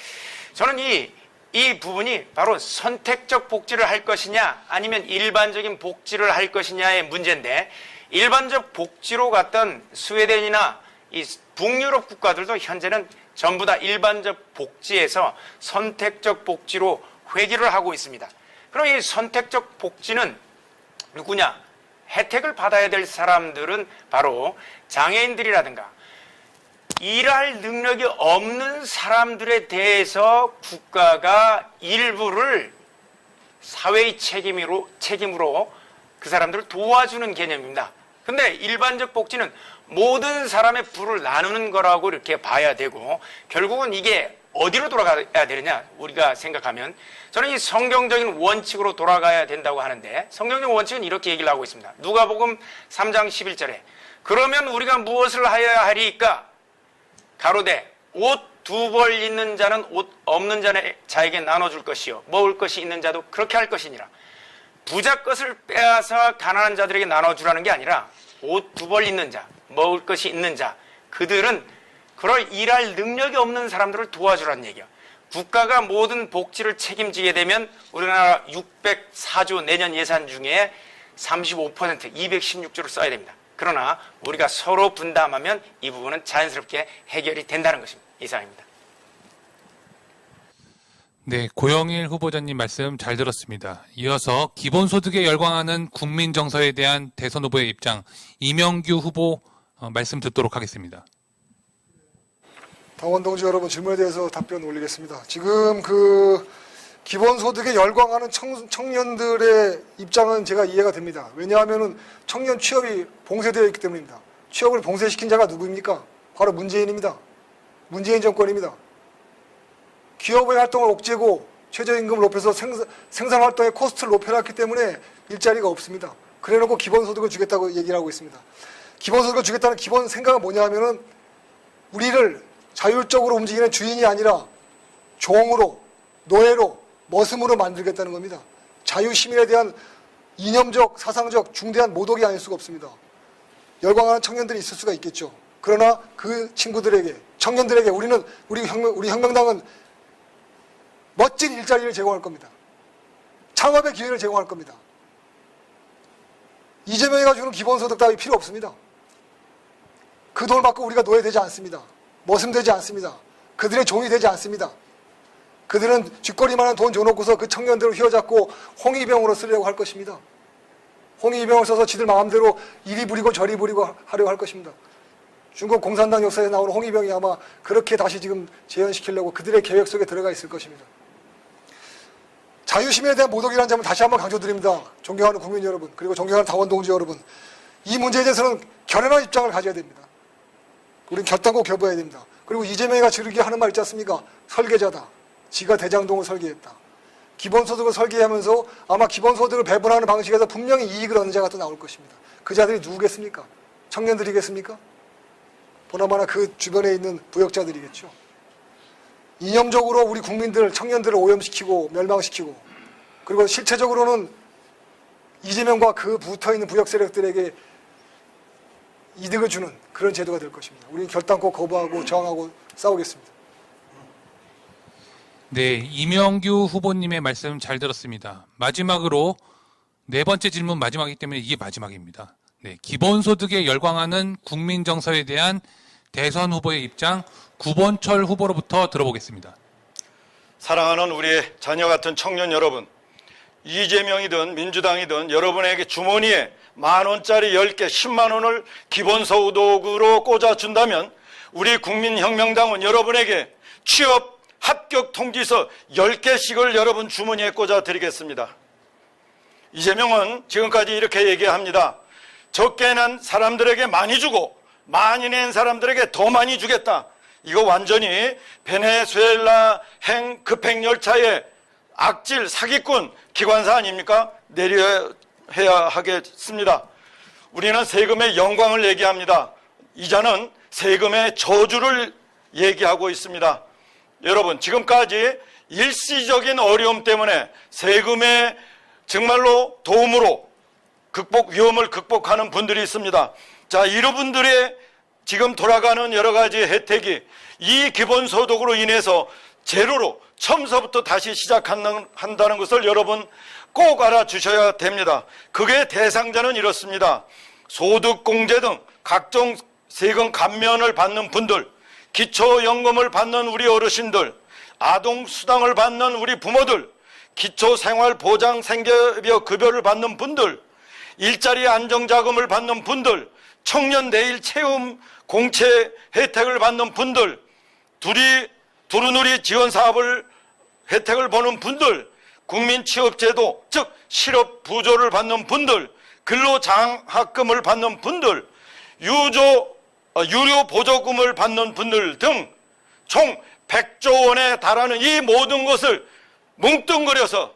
저는 이 부분이 바로 선택적 복지를 할 것이냐 아니면 일반적인 복지를 할 것이냐의 문제인데, 일반적 복지로 갔던 스웨덴이나 이 북유럽 국가들도 현재는 전부 다 일반적 복지에서 선택적 복지로 회귀를 하고 있습니다. 그럼 이 선택적 복지는 누구냐? 혜택을 받아야 될 사람들은 바로 장애인들이라든가 일할 능력이 없는 사람들에 대해서 국가가 일부를 사회의 책임으로 그 사람들을 도와주는 개념입니다. 근데 일반적 복지는 모든 사람의 부를 나누는 거라고 이렇게 봐야 되고, 결국은 이게 어디로 돌아가야 되느냐 우리가 생각하면, 저는 이 성경적인 원칙으로 돌아가야 된다고 하는데, 성경적 원칙은 이렇게 얘기를 하고 있습니다. 누가복음 3장 11절에 그러면 우리가 무엇을 하여야 하리까? 가로되 옷 2벌 있는 자는 옷 없는 자에게 나눠줄 것이요 먹을 것이 있는 자도 그렇게 할 것이니라. 부자 것을 빼앗아 가난한 자들에게 나눠주라는 게 아니라 옷 2벌 있는 자, 먹을 것이 있는 자, 그들은 그럴 일할 능력이 없는 사람들을 도와주라는 얘기야. 국가가 모든 복지를 책임지게 되면 우리나라 604조 내년 예산 중에 35% 216조를 써야 됩니다. 그러나 우리가 서로 분담하면 이 부분은 자연스럽게 해결이 된다는 것입니다. 이상입니다. 네, 고영일 후보자님 말씀 잘 들었습니다. 이어서 기본소득에 열광하는 국민 정서에 대한 대선 후보의 입장, 이명규 후보 말씀 듣도록 하겠습니다. 당원 동지 여러분, 질문에 대해서 답변 올리겠습니다. 지금 그 기본소득에 열광하는 청년들의 입장은 제가 이해가 됩니다. 왜냐하면 청년 취업이 봉쇄되어 있기 때문입니다. 취업을 봉쇄시킨 자가 누구입니까? 바로 문재인입니다. 문재인 정권입니다. 기업의 활동을 옥죄고 최저임금을 높여서 생산활동의 코스트를 높여놨기 때문에 일자리가 없습니다. 그래놓고 기본소득을 주겠다고 얘기를 하고 있습니다. 기본소득을 주겠다는 기본 생각은 뭐냐 하면은 우리를 자율적으로 움직이는 주인이 아니라 종으로, 노예로, 머슴으로 만들겠다는 겁니다. 자유시민에 대한 이념적, 사상적 중대한 모독이 아닐 수가 없습니다. 열광하는 청년들이 있을 수가 있겠죠. 그러나 그 친구들에게, 청년들에게 우리 혁명당은 멋진 일자리를 제공할 겁니다. 창업의 기회를 제공할 겁니다. 이재명이가 주는 기본소득 따위 필요 없습니다. 그 돈을 받고 우리가 노예되지 않습니다. 머슴되지 않습니다. 그들의 종이 되지 않습니다. 그들은 쥐꼬리만한 돈 줘놓고서 그 청년들을 휘어잡고 홍위병으로 쓰려고 할 것입니다. 홍위병을 써서 지들 마음대로 이리 부리고 저리 부리고 하려고 할 것입니다. 중국 공산당 역사에 나오는 홍위병이 아마 그렇게 다시 지금 재현시키려고 그들의 계획 속에 들어가 있을 것입니다. 자유시민에 대한 모독이라는 점을 다시 한번 강조드립니다. 존경하는 국민 여러분, 그리고 존경하는 당원 동지 여러분, 이 문제에 대해서는 결연한 입장을 가져야 됩니다. 우리는 결단코 겨봐야 됩니다. 그리고 이재명이가 지르게 하는 말 있지 않습니까? 설계자다. 지가 대장동을 설계했다. 기본소득을 설계하면서 아마 기본소득을 배분하는 방식에서 분명히 이익을 얻는 자가 또 나올 것입니다. 그 자들이 누구겠습니까? 청년들이겠습니까? 보나마나 그 주변에 있는 부역자들이겠죠. 이념적으로 우리 국민들, 청년들을 오염시키고 멸망시키고, 그리고 실체적으로는 이재명과 그 붙어있는 부역 세력들에게 이득을 주는 그런 제도가 될 것입니다. 우리는 결단코 거부하고 저항하고 싸우겠습니다. 네, 이명규 후보님의 말씀 잘 들었습니다. 마지막으로 네 번째 질문 마지막이기 때문에 이게 마지막입니다. 네, 기본소득에 열광하는 국민 정서에 대한 대선 후보의 입장 구본철 후보로부터 들어보겠습니다. 사랑하는 우리의 자녀 같은 청년 여러분, 이재명이든 민주당이든 여러분에게 주머니에 10,000원짜리 10개 10만 원을 기본소득으로 꽂아준다면 우리 국민혁명당은 여러분에게 취업 합격 통지서 10개씩을 여러분 주머니에 꽂아드리겠습니다. 이재명은 지금까지 이렇게 얘기합니다. 적게 난 사람들에게 많이 주고 많이 낸 사람들에게 더 많이 주겠다. 이거 완전히 베네수엘라행 급행열차의 악질 사기꾼 기관사 아닙니까? 내려야 하겠습니다. 우리는 세금의 영광을 얘기합니다. 이자는 세금의 저주를 얘기하고 있습니다. 여러분, 지금까지 일시적인 어려움 때문에 세금의 정말로 도움으로 위험을 극복하는 분들이 있습니다. 자, 이런 분들의 지금 돌아가는 여러 가지 혜택이 이 기본소득으로 인해서 제로로 처음서부터 다시 시작한다는 것을 여러분 꼭 알아주셔야 됩니다. 그게 대상자는 이렇습니다. 소득공제 등 각종 세금 감면을 받는 분들, 기초연금을 받는 우리 어르신들, 아동수당을 받는 우리 부모들, 기초생활보장 생계비어 급여를 받는 분들, 일자리 안정자금을 받는 분들, 청년 내일 체험 공채 혜택을 받는 분들, 두루누리 지원 사업을 혜택을 보는 분들, 국민취업제도 즉 실업부조를 받는 분들, 근로장학금을 받는 분들, 유료 보조금을 받는 분들 등 총 100조 원에 달하는 이 모든 것을 뭉뚱그려서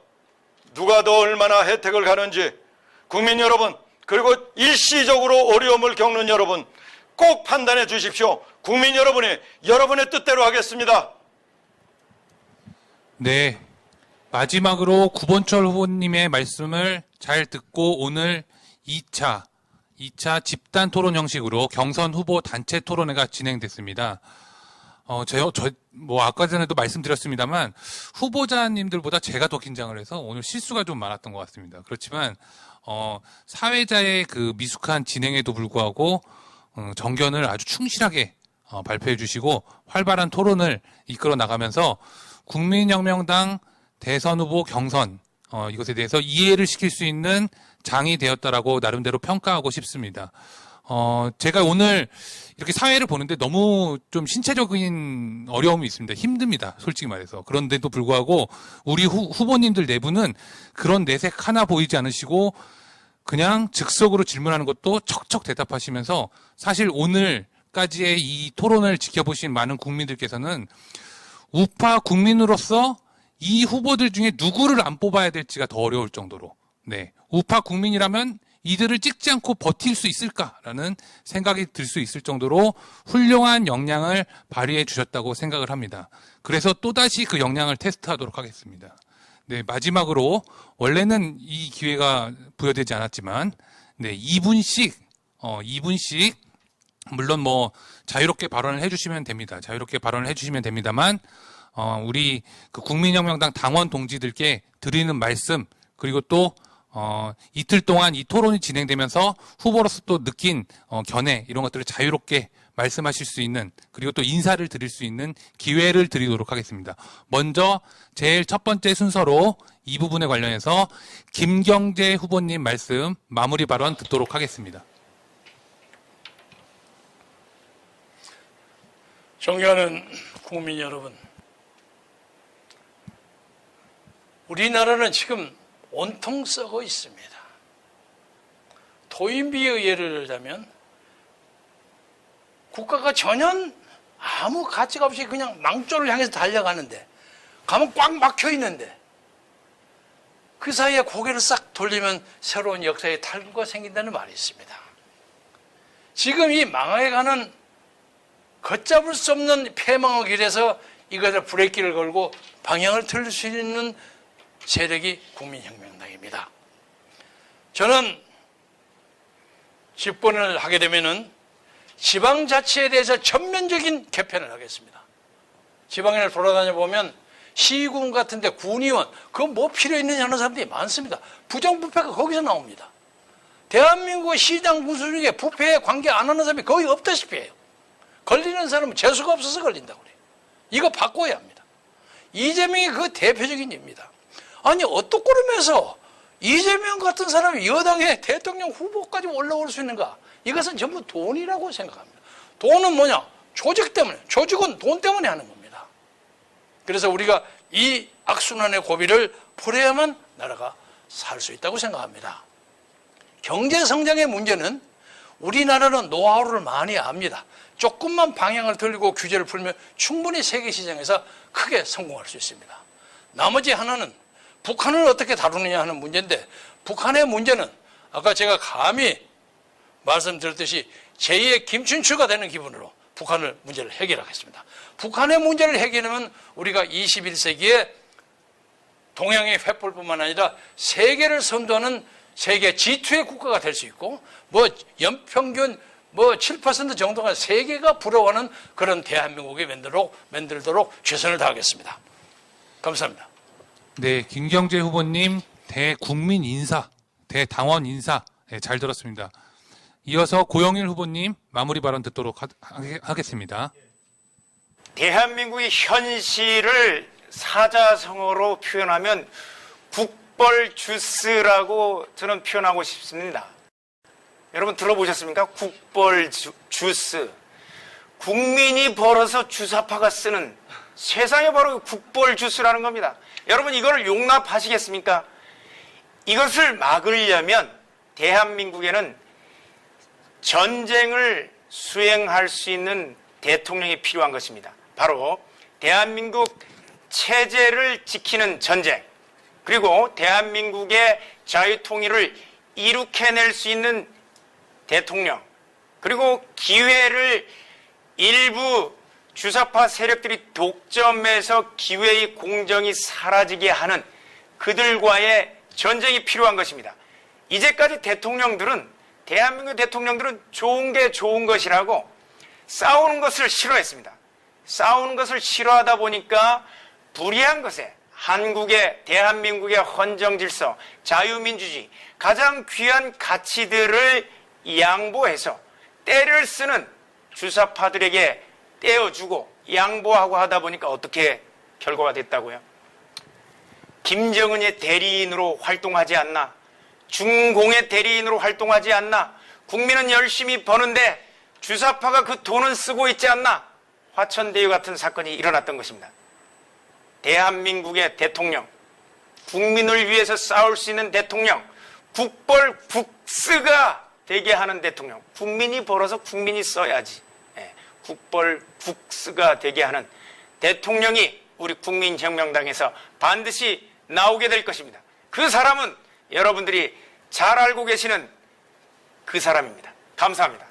누가 더 얼마나 혜택을 가는지 국민 여러분, 그리고 일시적으로 어려움을 겪는 여러분 꼭 판단해 주십시오. 국민 여러분이 여러분의 뜻대로 하겠습니다. 네, 마지막으로 구본철 후보님의 말씀을 잘 듣고 오늘 2차 집단 토론 형식으로 경선 후보 단체 토론회가 진행됐습니다. 아까 전에도 말씀드렸습니다만 후보자님들보다 제가 더 긴장을 해서 오늘 실수가 좀 많았던 것 같습니다. 그렇지만 사회자의 그 미숙한 진행에도 불구하고 정견을 아주 충실하게 발표해 주시고 활발한 토론을 이끌어 나가면서 국민혁명당 대선 후보 경선 이것에 대해서 이해를 시킬 수 있는 장이 되었다라고 나름대로 평가하고 싶습니다. 제가 오늘 이렇게 사회를 보는데 너무 좀 신체적인 어려움이 있습니다. 힘듭니다. 솔직히 말해서. 그런데도 불구하고 우리 후보님들 내부는 그런 내색 하나 보이지 않으시고 그냥 즉석으로 질문하는 것도 척척 대답하시면서 사실 오늘까지의 이 토론을 지켜보신 많은 국민들께서는 우파 국민으로서 이 후보들 중에 누구를 안 뽑아야 될지가 더 어려울 정도로, 네, 우파 국민이라면 이들을 찍지 않고 버틸 수 있을까라는 생각이 들 수 있을 정도로 훌륭한 역량을 발휘해 주셨다고 생각을 합니다. 그래서 또다시 그 역량을 테스트하도록 하겠습니다. 네, 마지막으로 원래는 이 기회가 부여되지 않았지만, 네, 2분씩 물론 뭐 자유롭게 발언을 해주시면 됩니다. 자유롭게 발언을 해주시면 됩니다만, 우리 그 국민혁명당 당원 동지들께 드리는 말씀, 그리고 또 이틀 동안 이 토론이 진행되면서 후보로서 또 느낀 견해 이런 것들을 자유롭게 말씀하실 수 있는, 그리고 또 인사를 드릴 수 있는 기회를 드리도록 하겠습니다. 먼저 제일 첫 번째 순서로 이 부분에 관련해서 김경재 후보님 말씀 마무리 발언 듣도록 하겠습니다. 존경하는 국민 여러분, 우리나라는 지금 온통 썩어 있습니다. 토인비의 예를 들자면 국가가 전혀 아무 가치가 없이 그냥 망조를 향해서 달려가는데, 가면 꽉 막혀 있는데, 그 사이에 고개를 싹 돌리면 새로운 역사의 탈구가 생긴다는 말이 있습니다. 지금 이 망해가는 걷잡을 수 없는 폐망의 길에서 이것을 브레이크를 걸고 방향을 틀 수 있는 세력이 국민혁명당입니다. 저는 집권을 하게 되면은 지방자치에 대해서 전면적인 개편을 하겠습니다. 지방을 돌아다녀 보면 시군 같은데 군의원, 그건 뭐 필요 있느냐 하는 사람들이 많습니다. 부정부패가 거기서 나옵니다. 대한민국 시장 군수 중에 부패에 관계 안 하는 사람이 거의 없다시피 해요. 걸리는 사람은 재수가 없어서 걸린다고 그래요. 이거 바꿔야 합니다. 이재명이 그 대표적인 예입니다. 아니 어떤 꾸름에서 이재명 같은 사람이 여당의 대통령 후보까지 올라올 수 있는가? 이것은 전부 돈이라고 생각합니다. 돈은 뭐냐? 조직 때문에. 조직은 돈 때문에 하는 겁니다. 그래서 우리가 이 악순환의 고비를 풀어야만 나라가 살 수 있다고 생각합니다. 경제 성장의 문제는 우리나라는 노하우를 많이 압니다. 조금만 방향을 돌리고 규제를 풀면 충분히 세계 시장에서 크게 성공할 수 있습니다. 나머지 하나는 북한을 어떻게 다루느냐 하는 문제인데, 북한의 문제는 아까 제가 감히 말씀드렸듯이 제2의 김춘추가 되는 기분으로 북한을 문제를 해결하겠습니다. 북한의 문제를 해결하면 우리가 21세기에 동양의 횃불뿐만 아니라 세계를 선도하는 세계 G2의 국가가 될 수 있고, 뭐 연평균 7% 정도가 세계가 부러워하는 그런 대한민국이 만들도록 최선을 다하겠습니다. 감사합니다. 네, 김경재 후보님 대국민 인사, 대당원 인사 잘 들었습니다. 이어서 고영일 후보님 마무리 발언 듣도록 하겠습니다. 대한민국의 현실을 사자성어로 표현하면 국벌주스라고 저는 표현하고 싶습니다. 여러분 들어보셨습니까? 국벌주스. 국민이 벌어서 주사파가 쓰는, 세상에 바로 국벌주스라는 겁니다. 여러분 이걸 용납하시겠습니까? 이것을 막으려면 대한민국에는 전쟁을 수행할 수 있는 대통령이 필요한 것입니다. 바로 대한민국 체제를 지키는 전쟁, 그리고 대한민국의 자유통일을 이룩해낼 수 있는 대통령, 그리고 기회를 일부 주사파 세력들이 독점해서 기회의 공정이 사라지게 하는 그들과의 전쟁이 필요한 것입니다. 이제까지 대한민국 대통령들은 좋은 게 좋은 것이라고 싸우는 것을 싫어했습니다. 싸우는 것을 싫어하다 보니까 불이한 것에 대한민국의 헌정질서, 자유민주주의, 가장 귀한 가치들을 양보해서 때를 쓰는 주사파들에게 떼어주고 양보하고 하다 보니까 어떻게 결과가 됐다고요? 김정은의 대리인으로 활동하지 않나? 중공의 대리인으로 활동하지 않나? 국민은 열심히 버는데 주사파가 그 돈은 쓰고 있지 않나? 화천대유 같은 사건이 일어났던 것입니다. 대한민국의 대통령, 국민을 위해서 싸울 수 있는 대통령, 국벌국스가 되게 하는 대통령, 국민이 벌어서 국민이 써야지, 국벌국스가 되게 하는 대통령이 우리 국민혁명당에서 반드시 나오게 될 것입니다. 그 사람은 여러분들이 잘 알고 계시는 그 사람입니다. 감사합니다.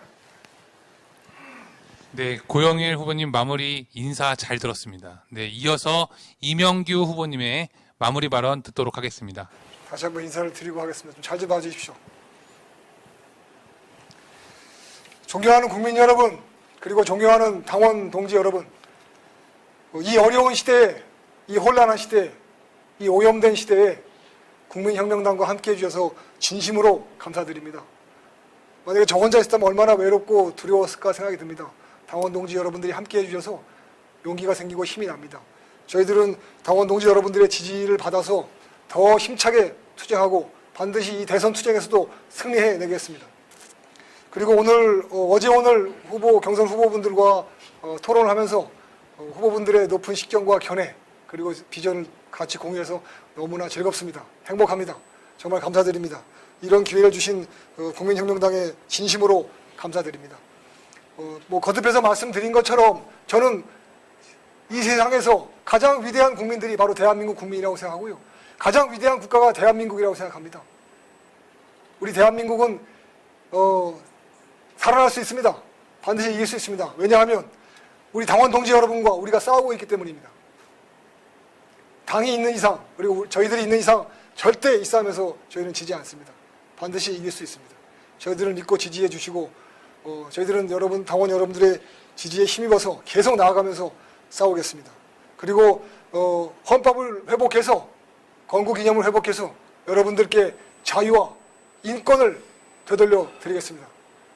네, 고영일 후보님 마무리 인사 잘 들었습니다. 네, 이어서 이명규 후보님의 마무리 발언 듣도록 하겠습니다. 다시 한번 인사를 드리고 하겠습니다. 좀 잘 좀 봐주십시오. 존경하는 국민 여러분, 그리고 존경하는 당원 동지 여러분, 이 어려운 시대에, 이 혼란한 시대에, 이 오염된 시대에 국민혁명당과 함께해 주셔서 진심으로 감사드립니다. 만약에 저 혼자 있었다면 얼마나 외롭고 두려웠을까 생각이 듭니다. 당원 동지 여러분들이 함께해 주셔서 용기가 생기고 힘이 납니다. 저희들은 당원 동지 여러분들의 지지를 받아서 더 힘차게 투쟁하고 반드시 이 대선 투쟁에서도 승리해내겠습니다. 그리고 어제 오늘 경선 후보분들과 토론을 하면서 후보분들의 높은 식견과 견해 그리고 비전을 같이 공유해서 너무나 즐겁습니다. 행복합니다. 정말 감사드립니다. 이런 기회를 주신 국민혁명당에 진심으로 감사드립니다. 거듭해서 말씀드린 것처럼 저는 이 세상에서 가장 위대한 국민들이 바로 대한민국 국민이라고 생각하고요. 가장 위대한 국가가 대한민국이라고 생각합니다. 우리 대한민국은 살아날 수 있습니다. 반드시 이길 수 있습니다. 왜냐하면 우리 당원 동지 여러분과 우리가 싸우고 있기 때문입니다. 당이 있는 이상, 그리고 저희들이 있는 이상 절대 이 싸움에서 저희는 지지 않습니다. 반드시 이길 수 있습니다. 저희들을 믿고 지지해 주시고 저희들은 당원 여러분들의 지지에 힘입어서 계속 나아가면서 싸우겠습니다. 그리고 헌법을 회복해서 건국기념을 회복해서 여러분들께 자유와 인권을 되돌려 드리겠습니다.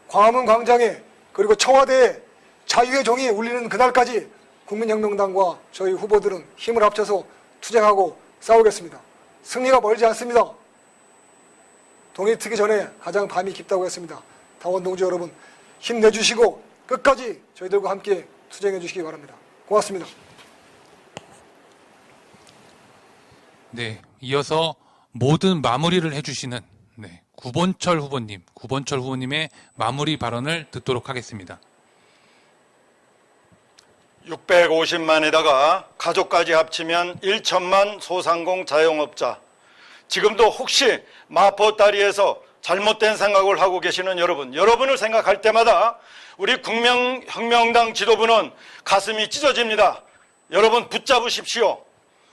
광화문 광장에 그리고 청와대에 자유의 종이 울리는 그날까지 국민혁명당과 저희 후보들은 힘을 합쳐서 투쟁하고 싸우겠습니다. 승리가 멀지 않습니다. 동이 트기 전에 가장 밤이 깊다고 했습니다. 당원 동지 여러분 힘내주시고 끝까지 저희들과 함께 투쟁해 주시기 바랍니다. 고맙습니다. 네, 이어서 모든 마무리를 해주시는 구본철 후보님의 마무리 발언을 듣도록 하겠습니다. 650만에다가 가족까지 합치면 1천만 소상공 자영업자. 지금도 혹시 마포다리에서 잘못된 생각을 하고 계시는 여러분을 생각할 때마다 우리 국민혁명당 지도부는 가슴이 찢어집니다. 여러분 붙잡으십시오.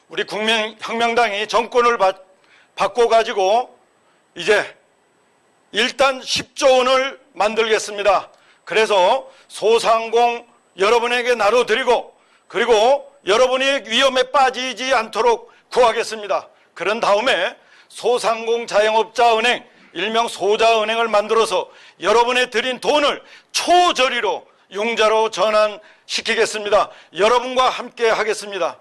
우리 국민혁명당이 정권을 바꿔가지고 이제 일단 10조 원을 만들겠습니다. 그래서 소상공 여러분에게 나눠드리고 그리고 여러분이 위험에 빠지지 않도록 구하겠습니다. 그런 다음에 소상공 자영업자 은행, 일명 소자은행을 만들어서 여러분의 드린 돈을 초저리로 융자로 전환시키겠습니다. 여러분과 함께 하겠습니다.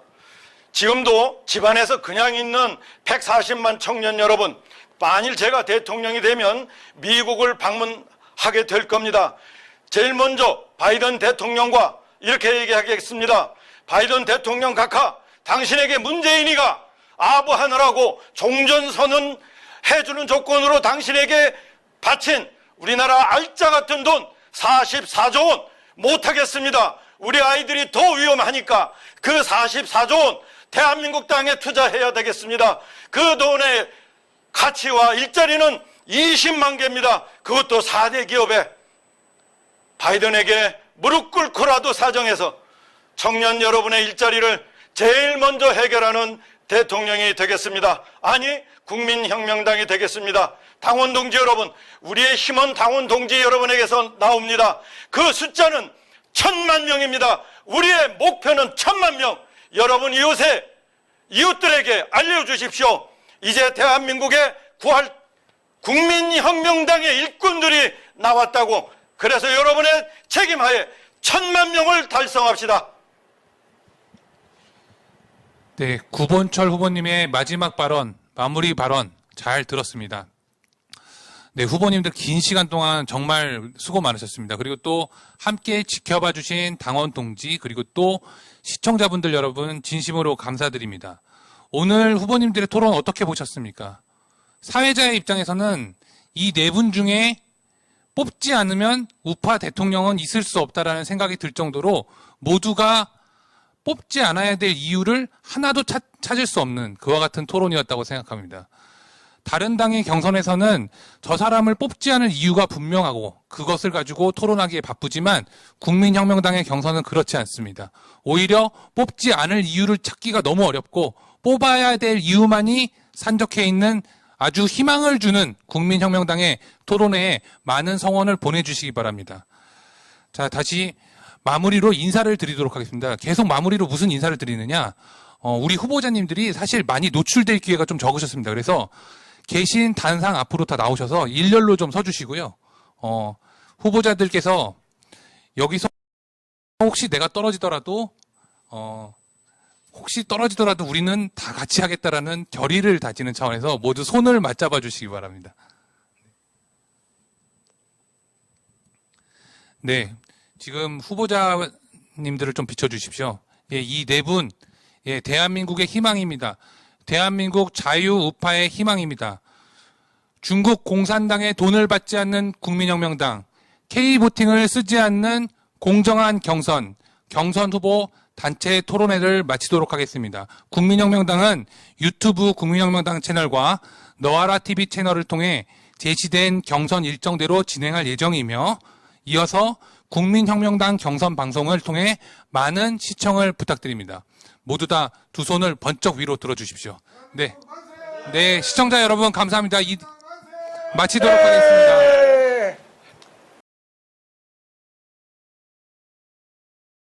지금도 집안에서 그냥 있는 140만 청년 여러분, 만일 제가 대통령이 되면 미국을 방문하게 될 겁니다. 제일 먼저 바이든 대통령과 이렇게 얘기하겠습니다. 바이든 대통령 각하, 당신에게 문재인이가 아부하느라고 종전선언 해주는 조건으로 당신에게 바친 우리나라 알짜 같은 돈 44조 원 못하겠습니다. 우리 아이들이 더 위험하니까 그 44조 원 대한민국 땅에 투자해야 되겠습니다. 그 돈의 가치와 일자리는 20만 개입니다. 그것도 4대 기업에. 바이든에게 무릎 꿇고라도 사정해서 청년 여러분의 일자리를 제일 먼저 해결하는 대통령이 되겠습니다. 아니, 국민혁명당이 되겠습니다. 당원 동지 여러분, 우리의 힘은 당원 동지 여러분에게서 나옵니다. 그 숫자는 1000만 명입니다. 우리의 목표는 1000만 명. 여러분 이웃에, 이웃들에게 알려주십시오. 이제 대한민국의 국민혁명당의 일꾼들이 나왔다고. 그래서 여러분의 책임하에 1000만 명을 달성합시다. 네, 구본철 후보님의 마지막 발언, 마무리 발언 잘 들었습니다. 네, 후보님들 긴 시간 동안 정말 수고 많으셨습니다. 그리고 또 함께 지켜봐 주신 당원 동지, 그리고 또 시청자분들 여러분 진심으로 감사드립니다. 오늘 후보님들의 토론 어떻게 보셨습니까? 사회자의 입장에서는 이 네 분 중에 뽑지 않으면 우파 대통령은 있을 수 없다라는 생각이 들 정도로 모두가 뽑지 않아야 될 이유를 하나도 찾을 수 없는 그와 같은 토론이었다고 생각합니다. 다른 당의 경선에서는 저 사람을 뽑지 않을 이유가 분명하고 그것을 가지고 토론하기에 바쁘지만 국민혁명당의 경선은 그렇지 않습니다. 오히려 뽑지 않을 이유를 찾기가 너무 어렵고 뽑아야 될 이유만이 산적해 있는 아주 희망을 주는 국민혁명당의 토론회에 많은 성원을 보내주시기 바랍니다. 자, 다시 마무리로 인사를 드리도록 하겠습니다. 계속 마무리로 무슨 인사를 드리느냐? 우리 후보자님들이 사실 많이 노출될 기회가 좀 적으셨습니다. 그래서 계신 단상 앞으로 다 나오셔서 일렬로 좀 서주시고요. 후보자들께서 여기서 혹시 내가 떨어지더라도 우리는 다 같이 하겠다라는 결의를 다지는 차원에서 모두 손을 맞잡아 주시기 바랍니다. 네, 지금 후보자님들을 좀 비춰주십시오. 예, 이 네 분, 예, 대한민국의 희망입니다. 대한민국 자유우파의 희망입니다. 중국 공산당의 돈을 받지 않는 국민혁명당, K보팅을 쓰지 않는 공정한 경선 후보 단체 토론회를 마치도록 하겠습니다. 국민혁명당은 유튜브 국민혁명당 채널과 너하라 TV 채널을 통해 제시된 경선 일정대로 진행할 예정이며 이어서 국민혁명당 경선 방송을 통해 많은 시청을 부탁드립니다. 모두 다 두 손을 번쩍 위로 들어주십시오. 네, 시청자 여러분 감사합니다. 마치도록 하겠습니다.